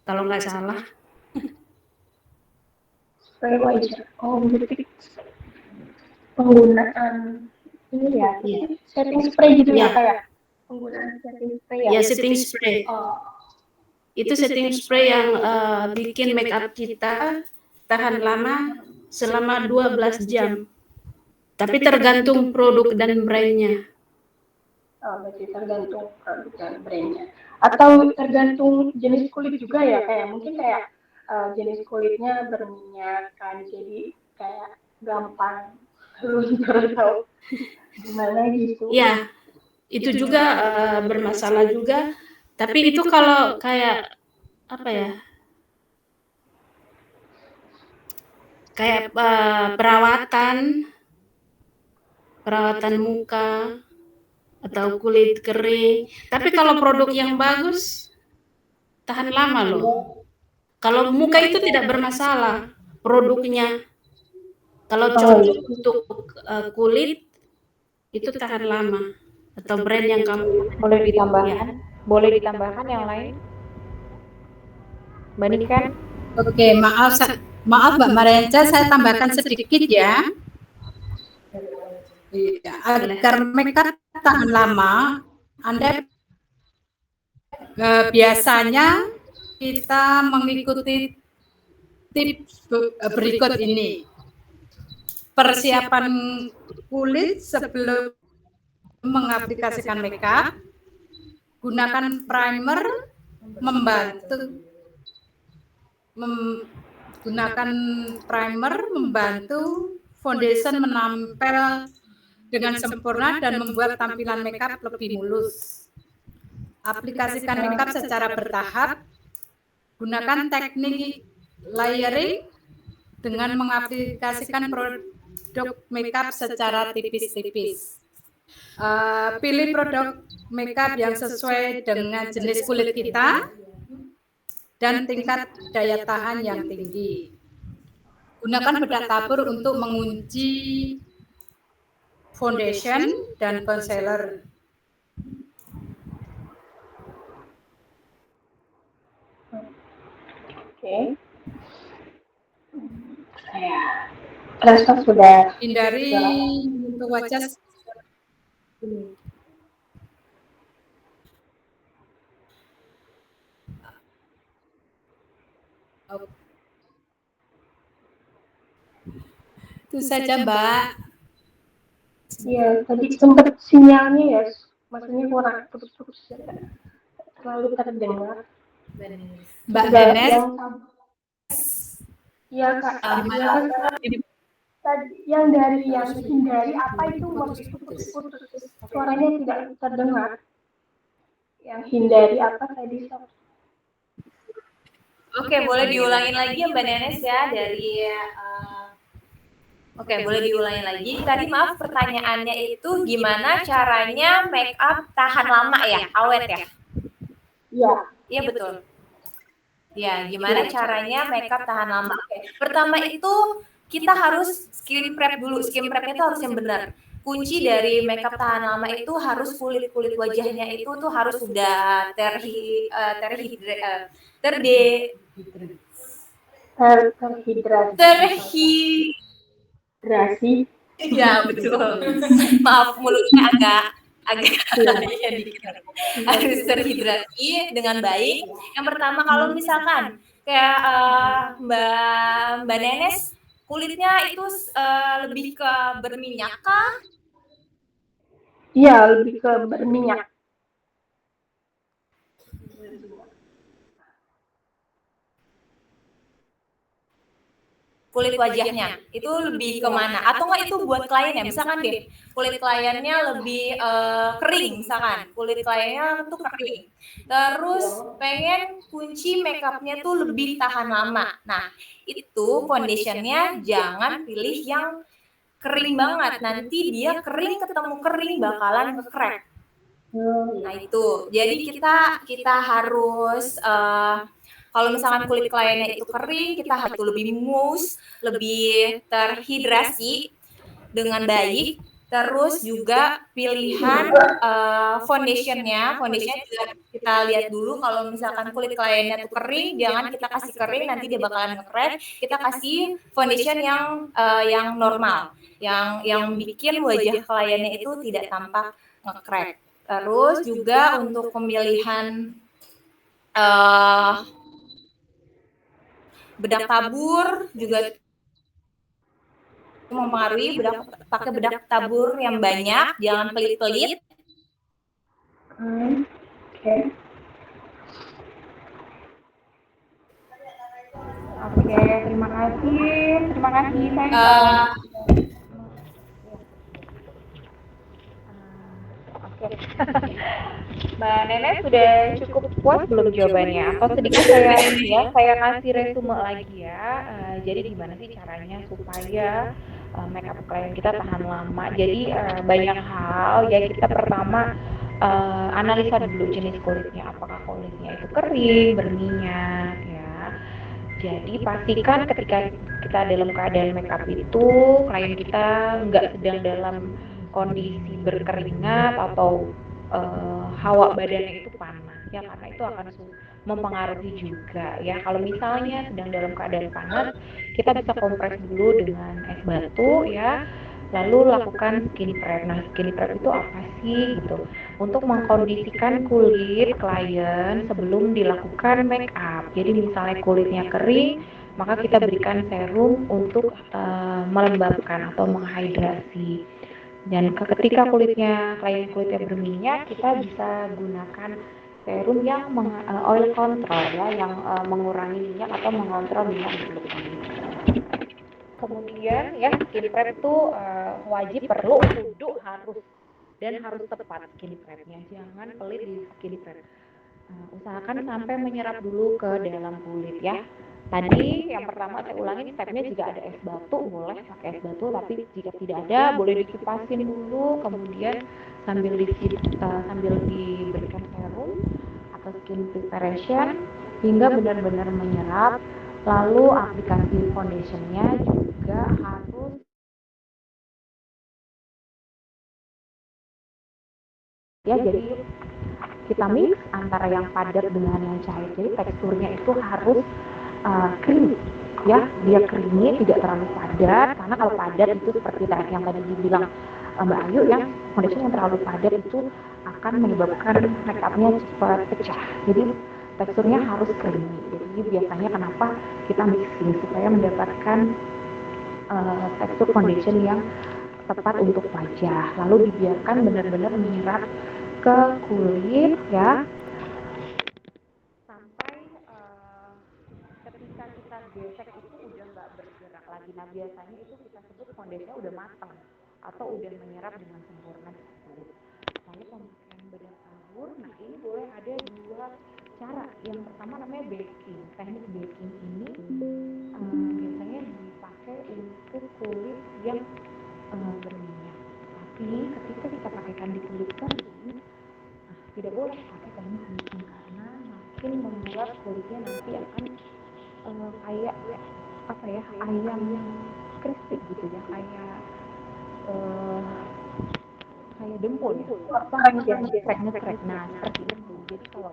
kalau nggak salah. Spray wajah. Oh, berarti penggunaan ini ya, setting spray gitu ya kayak penggunaan setting spray ya. Ya, setting spray. Itu setting spray yang bikin make up kita tahan lama selama 12 jam. Tapi tergantung produk dan brandnya. Berarti tergantung produk dan brandnya. Atau tergantung jenis kulit juga ya, kayak mungkin kayak jenis kulitnya berminyak kan, jadi kayak gampang luntur atau gimana gitu. Ya, itu juga bermasalah juga. Tapi itu kalau kayak apa ya? Kayak perawatan muka atau kulit kering. Tapi kalau produk yang bagus tahan lama loh. Kalau muka itu tidak bermasalah produknya. Kalau cocok untuk kulit itu tahan lama. Atau brand yang kamu Boleh ditambahkan? Boleh ditambahkan yang lain? Mbak Niken? Oke, maaf Mbak Marianca, saya tambahkan sedikit ya. Iya, agar makeup tahan lama, Anda biasanya kita mengikuti tips berikut ini. Persiapan kulit sebelum mengaplikasikan makeup, gunakan primer membantu foundation menempel dengan sempurna dan membuat tampilan makeup lebih mulus. Aplikasikan makeup secara bertahap. Gunakan teknik layering dengan mengaplikasikan produk makeup secara tipis-tipis. Pilih produk makeup yang sesuai dengan jenis kulit kita dan tingkat daya tahan yang tinggi. Gunakan bedak tabur untuk mengunci foundation dan concealer. Oke. Respon sudah. Hindari untuk wajah. Itu saja, Mbak. Iya, tadi sempat sinyalnya ya, maksudnya kurang putus-putus, terlalu terdengar. Mbak Denes. Iya Kak, tadi yang dari yang hindari apa itu waktu itu putus-putus, suaranya tidak terdengar. Yang hindari apa tadi? Oke, boleh diulangin lagi ya Mbak Nenes ya dari Oke, boleh diulangin lagi. Tadi maaf pertanyaannya itu gimana caranya make up tahan lama ya, awet ya? Iya. Iya betul. Ya, gimana caranya make up tahan lama? Oke. Pertama itu kita harus skin prep dulu. Skin prepnya itu harus yang benar. Kunci dari make up tahan lama itu harus kulit wajahnya itu tuh harus sudah terhidrasi. Ya betul. Maaf mulutnya agak ya dikit. Harus terhidrasi dengan baik. Yang pertama kalau misalkan kayak Mbak Nenes kulitnya itu lebih ke berminyak kah? Iya, lebih ke berminyak. Kulit wajahnya itu lebih kemana? Atau enggak itu buat kliennya? Misalkan deh kulit kliennya lebih kering, misalkan kulit kliennya tuh kering. Terus pengen kunci makeupnya tuh lebih tahan lama. Nah itu foundationnya jangan pilih yang kering banget. Nanti dia kering ketemu kering bakalan nge-crack. Nah itu. Jadi kita harus kalau misalkan kulit kliennya itu kering, kita harus lebih mulus, lebih terhidrasi dengan baik. Terus juga pilihan foundationnya juga kita lihat dulu. Kalau misalkan kulit kliennya itu kering, jangan kita kasih kering, nanti dia bakalan nge-crack. Kita kasih foundation yang normal, yang bikin wajah kliennya itu tidak tampak nge-crack. Terus juga untuk pemilihan bedak tabur juga mempengaruhi. Pakai bedak tabur yang banyak, jangan pelit-pelit. Oke, terima kasih. Saya Oke. Mbak Nenek sudah cukup puas belum jawabannya? Atau sedikit saya kasih resume lagi ya. Jadi gimana sih caranya supaya makeup klien kita tahan lama? Jadi banyak hal ya, kita pertama analisa dulu jenis kulitnya, apakah kulitnya itu kering, berminyak ya. Jadi pastikan ketika kita dalam keadaan makeup itu klien kita nggak sedang dalam kondisi berkeringat atau hawa badannya itu panas ya, karena itu akan mempengaruhi juga ya. Kalau misalnya sedang dalam keadaan panas, kita bisa kompres dulu dengan es batu ya, lalu lakukan skin prep. Nah, skin prep itu apa sih gitu? Untuk mengkondisikan kulit klien sebelum dilakukan make up. Jadi misalnya kulitnya kering, maka kita berikan serum untuk melembabkan atau menghidrasi. Dan ketika klien kulitnya berminyak, kita bisa gunakan serum yang oil control ya, yang mengurangi minyak atau mengontrol minyak berlebih. Kemudian ya, skin prep itu wajib, perlu, kudu, harus tepat skin prepnya. Jangan pelit di skin prep. Usahakan sampai menyerap dulu ke dalam kulit ya. Tadi yang pertama saya ulangi, stepnya jika ada es batu boleh pakai es batu, tapi jika tidak ada boleh dikipasin dulu, kemudian sambil diberikan serum atau skin preparation hingga benar-benar menyerap. Lalu aplikasi foundationnya juga harus ya, jadi kita mix antara yang padat dengan yang cair. Jadi teksturnya itu harus creamy ya, dia creamy, tidak terlalu padat, karena kalau padat itu seperti yang tadi dibilang Mbak Ayu, yang foundation yang terlalu padat itu akan menyebabkan make upnya cepat pecah. Jadi teksturnya harus creamy. Jadi biasanya kenapa kita mixing supaya mendapatkan tekstur foundation yang tepat untuk wajah, lalu dibiarkan benar-benar menyerap ke kulit ya, sampai ketika kita gesek itu udah nggak bergerak lagi. Nah, biasanya itu kita sebut foundationnya udah matang atau udah menyerap dengan sempurna di kulit. Lalu pemakaian bedak tabur, nah ini boleh ada dua cara. Yang pertama namanya baking. Teknik baking ini biasanya dipakai untuk kulit yang berminyak. Tapi ketika kita pakaikan di kulit kering, tidak boleh pakai teknik baking, karena makin membuat kulitnya nanti akan kayak apa ya, ayam yang crispy gitu ya, kayak dempul ya, ngekrek. Nah, seperti itu. Jadi kalau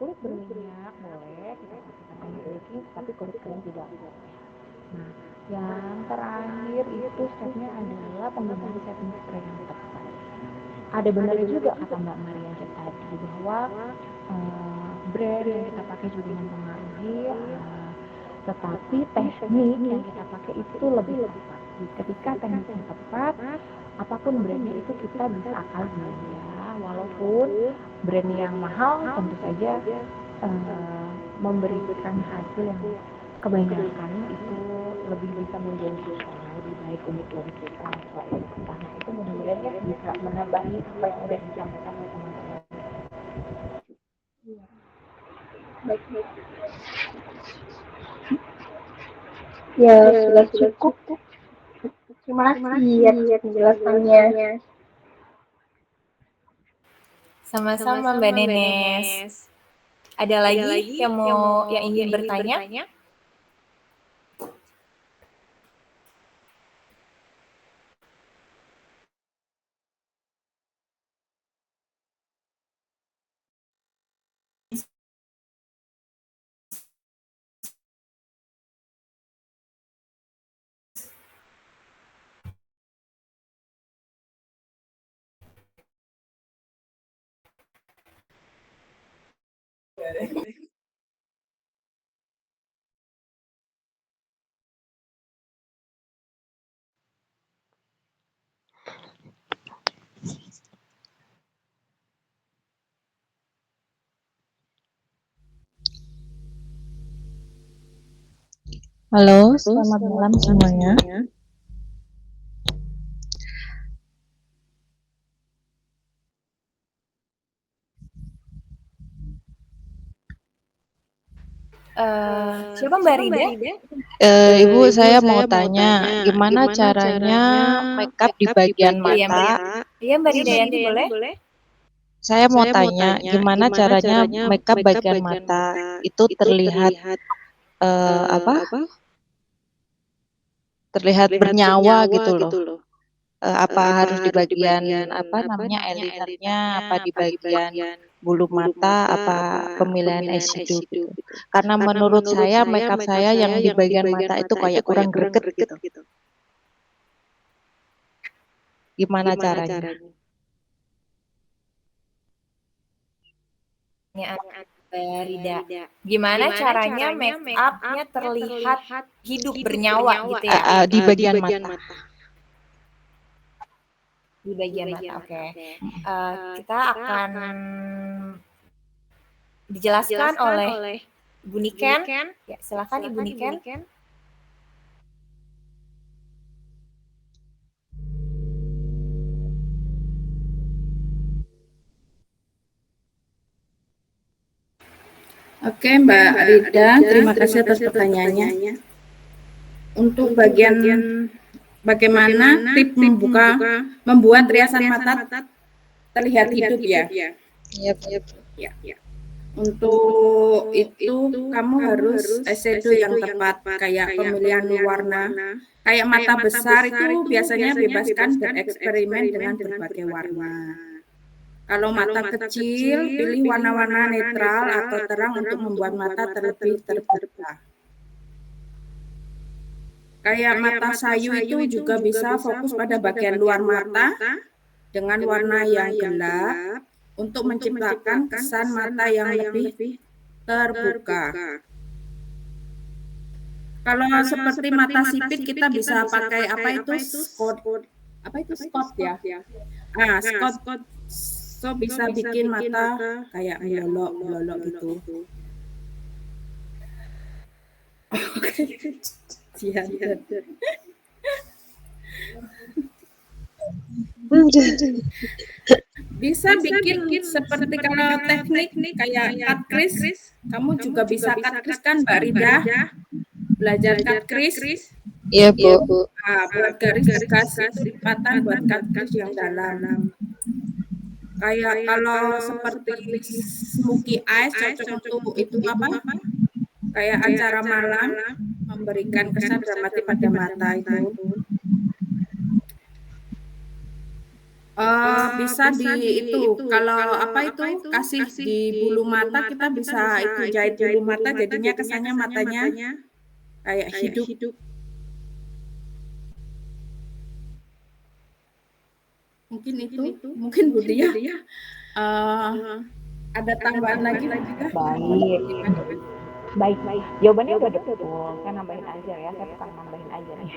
kulit berminyak boleh kita pakai teknik baking, tapi kulit kering tidak boleh. Nah, yang terakhir itu stepnya adalah penggunaan setting spray yang tepat. Ada benarnya juga kata Mbak Maria tadi bahwa brand yang kita pakai juga mempengaruhi, tetapi teknik yang kita pakai itu lebih tepat. Ketika tekniknya tepat, apapun brandnya itu kita bisa akal belanja. Walaupun brand yang mahal tentu saja memberikan hasil yang kebanyakan itu lebih bisa menjanjikan, lebih baik untuk kita. Nah, itu mudah-mudahan ya bisa menambahi apa yang sudah disampaikan oleh teman-teman. Baik. Ya, sudah cukup. Terima kasih atas penjelasannya. Sama-sama Mbak Nenes. Ada lagi yang ingin bertanya? Halo, selamat malam semuanya. Siapa Mbak Rida? Ibu, saya mau tanya, gimana caranya makeup di bagian Iya, mata? Iya Mbak Rida Yanti boleh? Saya mau tanya, gimana caranya makeup bagian mata itu terlihat apa? Terlihat bernyawa gitu loh. Apa harus di bagian apa namanya eyelinernya, apa di bagian bulu mata, apa pemilihan eyeshadow gitu. Karena menurut saya makeup saya yang di bagian mata itu kayak kurang greget gitu. Gimana caranya? Pertanyaan Mbak Rida. Gimana caranya make up-nya terlihat hidup bernyawa gitu ya? Di bagian mata. Di bagian mata, oke. Kita akan dijelaskan oleh Ibu Niken. Ya, silakan Ibu Niken. Oke, Mbak Rida, terima kasih atas pertanyaannya. Untuk bagian bagaimana tip membuat riasan mata terlihat hidup ya? Ya. Untuk itu kamu harus eyeshadow yang tepat, kayak pemilihan warna. Kayak mata besar itu biasanya bebaskan bereksperimen dengan berbagai warna. Kalau mata kecil, pilih warna-warna netral atau terang untuk membuat mata terlebih terbuka. Kayak mata sayu itu juga bisa fokus pada bagian luar mata dengan warna yang gelap untuk menciptakan kesan mata yang lebih terbuka. Kalau seperti mata sipit kita bisa pakai Scott ya. Scott so bisa bikin mata kayak melolok gitu. Oke. Bisa bikin seperti kalau teknik kayak cut crease, kamu juga bisa cut crease kan Mbak Rida? Belajar cut crease. Iya, Bu. Buat garis-garis lipatan buat cut crease yang dalam. Kayak kalau seperti smoky eyes cocok untuk itu apa? Kayak acara malam memberikan kesan dramatis pada mata itu. Bisa di itu kalau apa itu kasih di bulu mata kita bisa itu jahit bulu mata jadinya kesannya matanya kayak hidup. Mungkin Bu Dia ada tambahan lagi kah? Baik. Jawabannya udah betul. Saya nambahin aja ya. Saya tukang nambahin aja nih.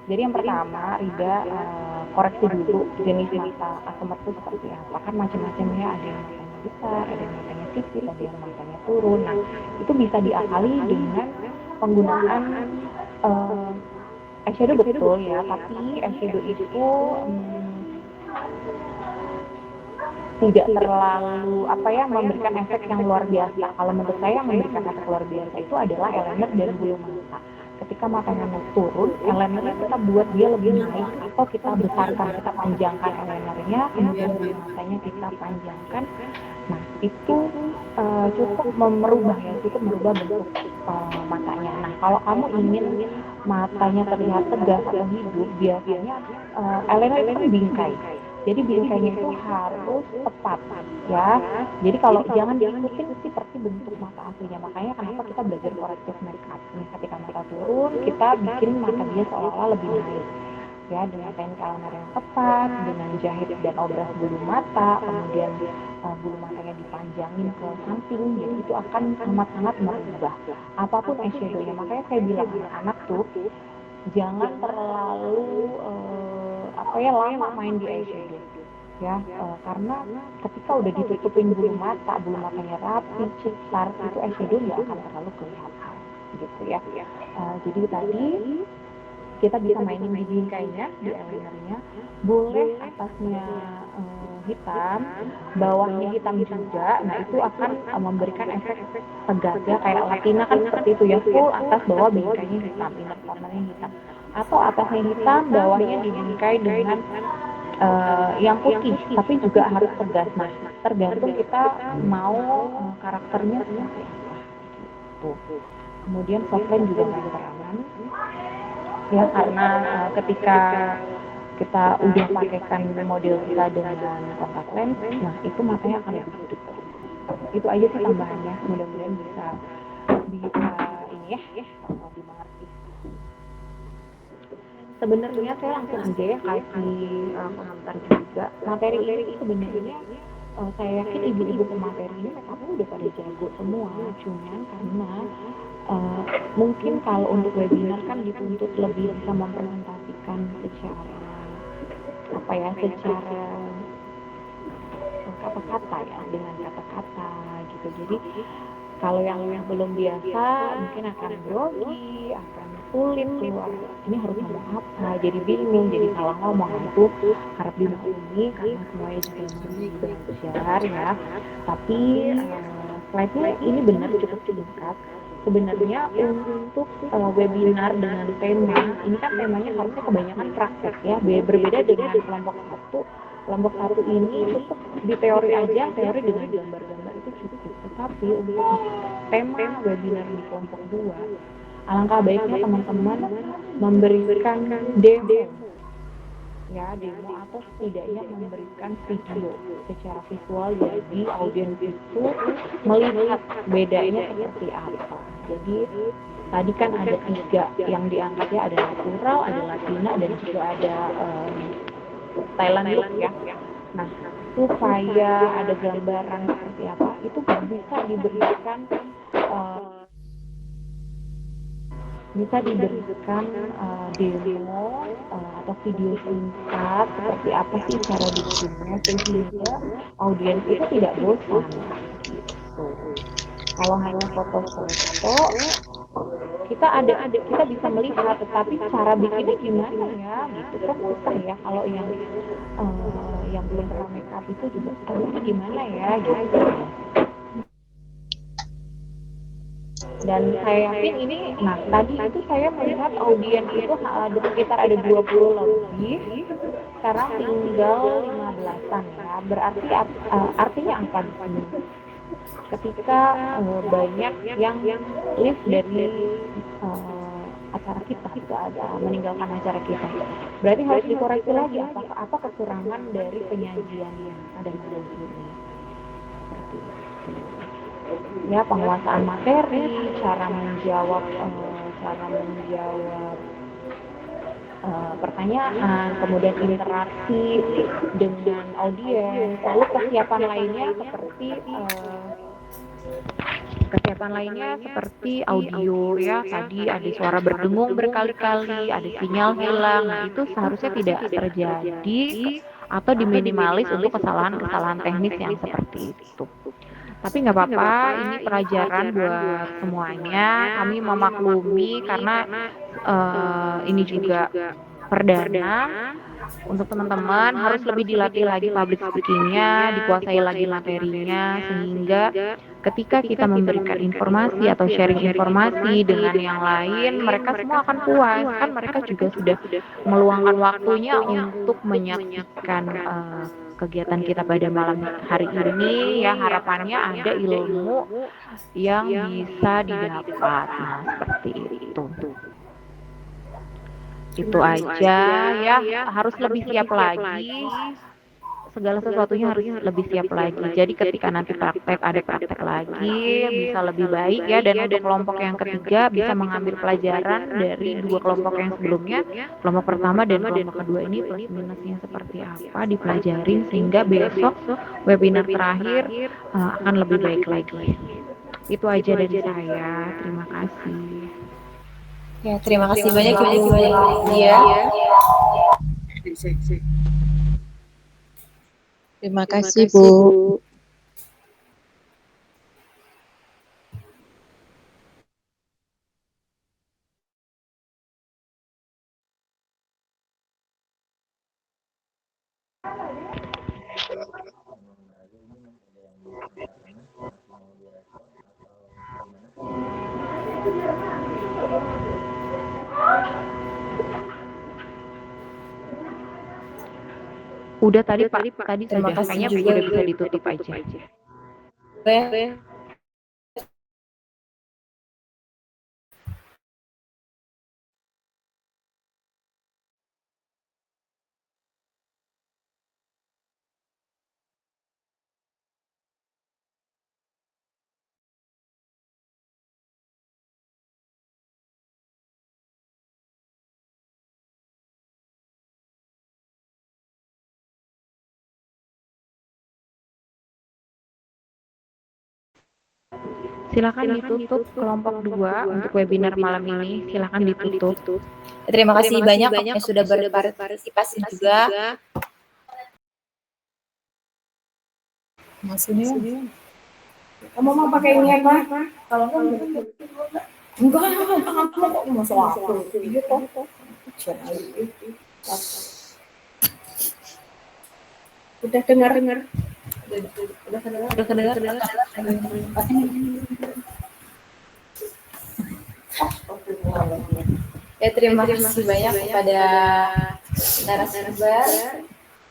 Jadi yang pertama, Rida koreksi dulu jenis mata customer itu seperti apa. Kan macam-macam ya. Ada yang matanya besar, ada yang matanya sipit, ada yang matanya turun. Nah, itu bisa diakali dengan penggunaan eyeshadow betul ya. Tapi eyeshadow itu tidak terlalu memberikan efek yang luar biasa. Kalau menurut saya yang memberikan efek luar biasa itu adalah eyeliner dan bulu mata. Ketika matanya turun, eyelinernya kita buat dia lebih naik atau kita besarkan, kita panjangkan eyelinernya, kemudian bulu matanya kita panjangkan. Nah, itu cukup merubah bentuk matanya. Nah, kalau kamu ingin matanya terlihat tegas atau hidup, biasanya eyeliner itu kan bingkai. Jadi bingkainya itu harus tepat ya. Jadi kalau jangan diikutin seperti bentuk mata aslinya. Makanya kenapa kita belajar korektif makeup. Ketika mata turun, kita bikin mata dia seolah-olah lebih naik. Ya, dengan teknik eyeliner yang tepat, dengan jahit dan obras bulu mata, kemudian bulu matanya dipanjangin ke samping, jadi itu akan sangat-sangat merubah apapun eyeshadow-nya. Makanya saya bilang anak-anak tuh jangan terlalu lama main di eyeshadow ya, karena ketika udah ditutupin bulu matanya rapi, cetar, itu eyeshadow nggak akan terlalu kelihatan gitu ya. Jadi tadi kita bisa mainin di bingkainya, di eyelinernya, boleh atasnya hitam, bawahnya hitam juga, nah itu akan memberikan efek tegas ya, kayak Latina kan seperti itu ya, full atas bawah bingkainya hitam, inner cornernya hitam, atau atasnya hitam, bawahnya dibingkai dengan yang putih, tapi juga harus tegas. Nah, tergantung kita mau karakternya seperti apa. Tuh. Kemudian softline juga berperan ya, karena ketika kita udah pakaikan model kita dengan kontak lens, nah itu matanya akan lebih gede. Itu aja sih tambahannya, mudah-mudahan bisa ini ya dimengerti. Sebenarnya saya langsung aja ya kasih komentar juga. Materi ini sebenarnya saya yakin ibu-ibu pemateri ini mereka udah pada jago semua, cuman karena mungkin kalau untuk webinar kan dituntut lebih bisa mempresentasikan secara secara kata-kata ya, dengan kata-kata gitu. Jadi kalau yang belum biasa mungkin akan grogi, akan sulit keluar ini harus ngomong apa, jadi bingung, jadi salah ngomong. Itu harap dimaklumi karena semuanya juga belajar ya. Tapi slide-nya ini benar cukup singkat. Sebenarnya untuk webinar dengan tema ini kan temanya harusnya kebanyakan praktek ya, berbeda dengan kelompok satu. Kelompok satu ini cukup di teori aja, teori dengan gambar-gambar itu cukup. Tetapi untuk tema webinar di kelompok 2, alangkah baiknya teman-teman memberikan demo ya, demo atau setidaknya memberikan video secara visual, jadi audiens itu melihat bedanya seperti apa. Jadi tadi kan ada 3 yang diangkat ya, ada natural, ada Latina, dan juga ada Thailand look ya. Nah, supaya ada gambaran seperti apa, itu bisa diberikan demo atau video singkat seperti apa sih cara bikinnya, sehingga audiens itu tidak bosan gitu. Kalau hanya foto-foto kita bisa melihat, tetapi cara bikinnya gimana ya gitu kan susah ya. Kalau yang belum pernah make up itu juga gimana ya gitu. Dan saya yakin ini, nah tadi itu saya melihat audiens itu sekitar ada 20 lebih, sekarang tinggal 15-an ya. Berarti artinya apa di sini? Ketika banyak yang lift dari acara kita itu ada meninggalkan acara kita, berarti harus dikoreksi lagi apa kekurangan dari penyajian yang ada malam ini. Seperti itu ya, penguasaan materi, cara menjawab pertanyaan, kemudian interaksi dengan audiens, lalu kesiapan lainnya seperti audio ya, tadi ada suara berdengung berkali-kali, ada sinyal hilang. Nah, itu seharusnya tidak terjadi atau diminimalis untuk kesalahan-kesalahan teknis yang seperti itu. Tapi nggak apa-apa, ini pelajaran buat semuanya. Kami memaklumi karena ini juga perdana. Untuk teman-teman harus lebih dilatih lagi public speaking-nya, dikuasai lagi materinya, sehingga ketika kita memberikan informasi atau sharing informasi dengan yang lain, mereka semua akan puas. Kan mereka juga sudah meluangkan waktunya untuk menyaksikan kegiatan kita pada malam hari ini ya, harapannya ada ilmu yang bisa didapat. Nah, seperti itu. Itu aja ya, harus lebih siap lagi. Segala sesuatunya harus lebih siap lagi. Jadi ketika nanti ada praktek lagi bisa lebih baik ya. Dan untuk kelompok yang ketiga bisa mengambil pelajaran dari 2 kelompok yang sebelumnya, kelompok pertama dan kelompok kedua ini plus minusnya seperti apa dipelajarin, sehingga besok webinar terakhir akan lebih baik lagi. Itu aja dari saya. Terima kasih. Ya, terima kasih banyak Ibu Dia. Terima kasih, Bu. Udah tadi Pak, tadi Terima sudah. kasih Kayaknya juga. udah bisa ditutup aja. Oke. Silakan ditutup kelompok 2 untuk webinar malam ini. Silakan ditutup. Terima kasih banyak yang sudah berpartisipasi juga. Maksudnya? Kamu mau pakai ini apa? Kalau enggak, kamu kok masuk aku. Gitu. Udah dengar? Udah kedengar? Ya, terima kasih banyak kepada narasumber,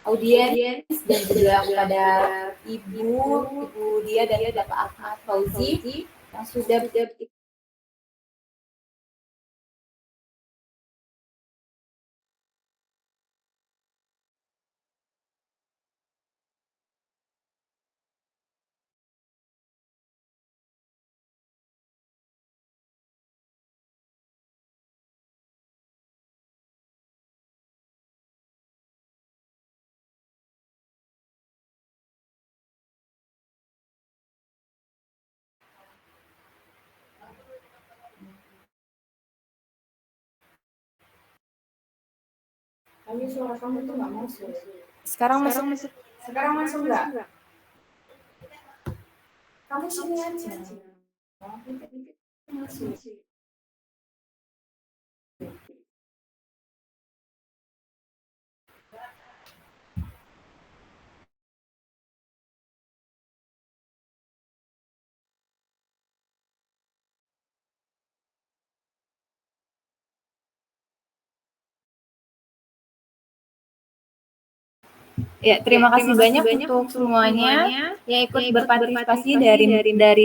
audiens, dan juga kepada Ibu Dia dan Bapak Ahmad Fauzi yang sudah suara kamu tuh nggak masuk. Sekarang masuk nggak? Kamu sini aja. Masuk. Ya, terima kasih banyak untuk semuanya yang ikut berpartisipasi dari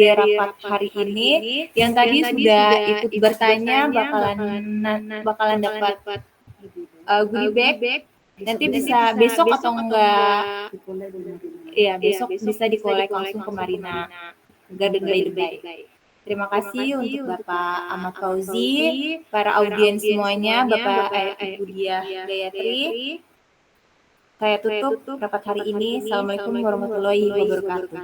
rapat hari ini. Yang tadi sudah ikut bertanya bakalan dapat goodie bag. Nanti bisa besok atau enggak? Iya, besok bisa dikolek langsung ke Marina Garden by the Bay. Terima kasih untuk Bapak Ahmad Fauzi, para audiens semuanya, Bapak Ibu Diah Gayatri. Saya tutup rapat hari ini. Assalamualaikum warahmatullahi wabarakatuh.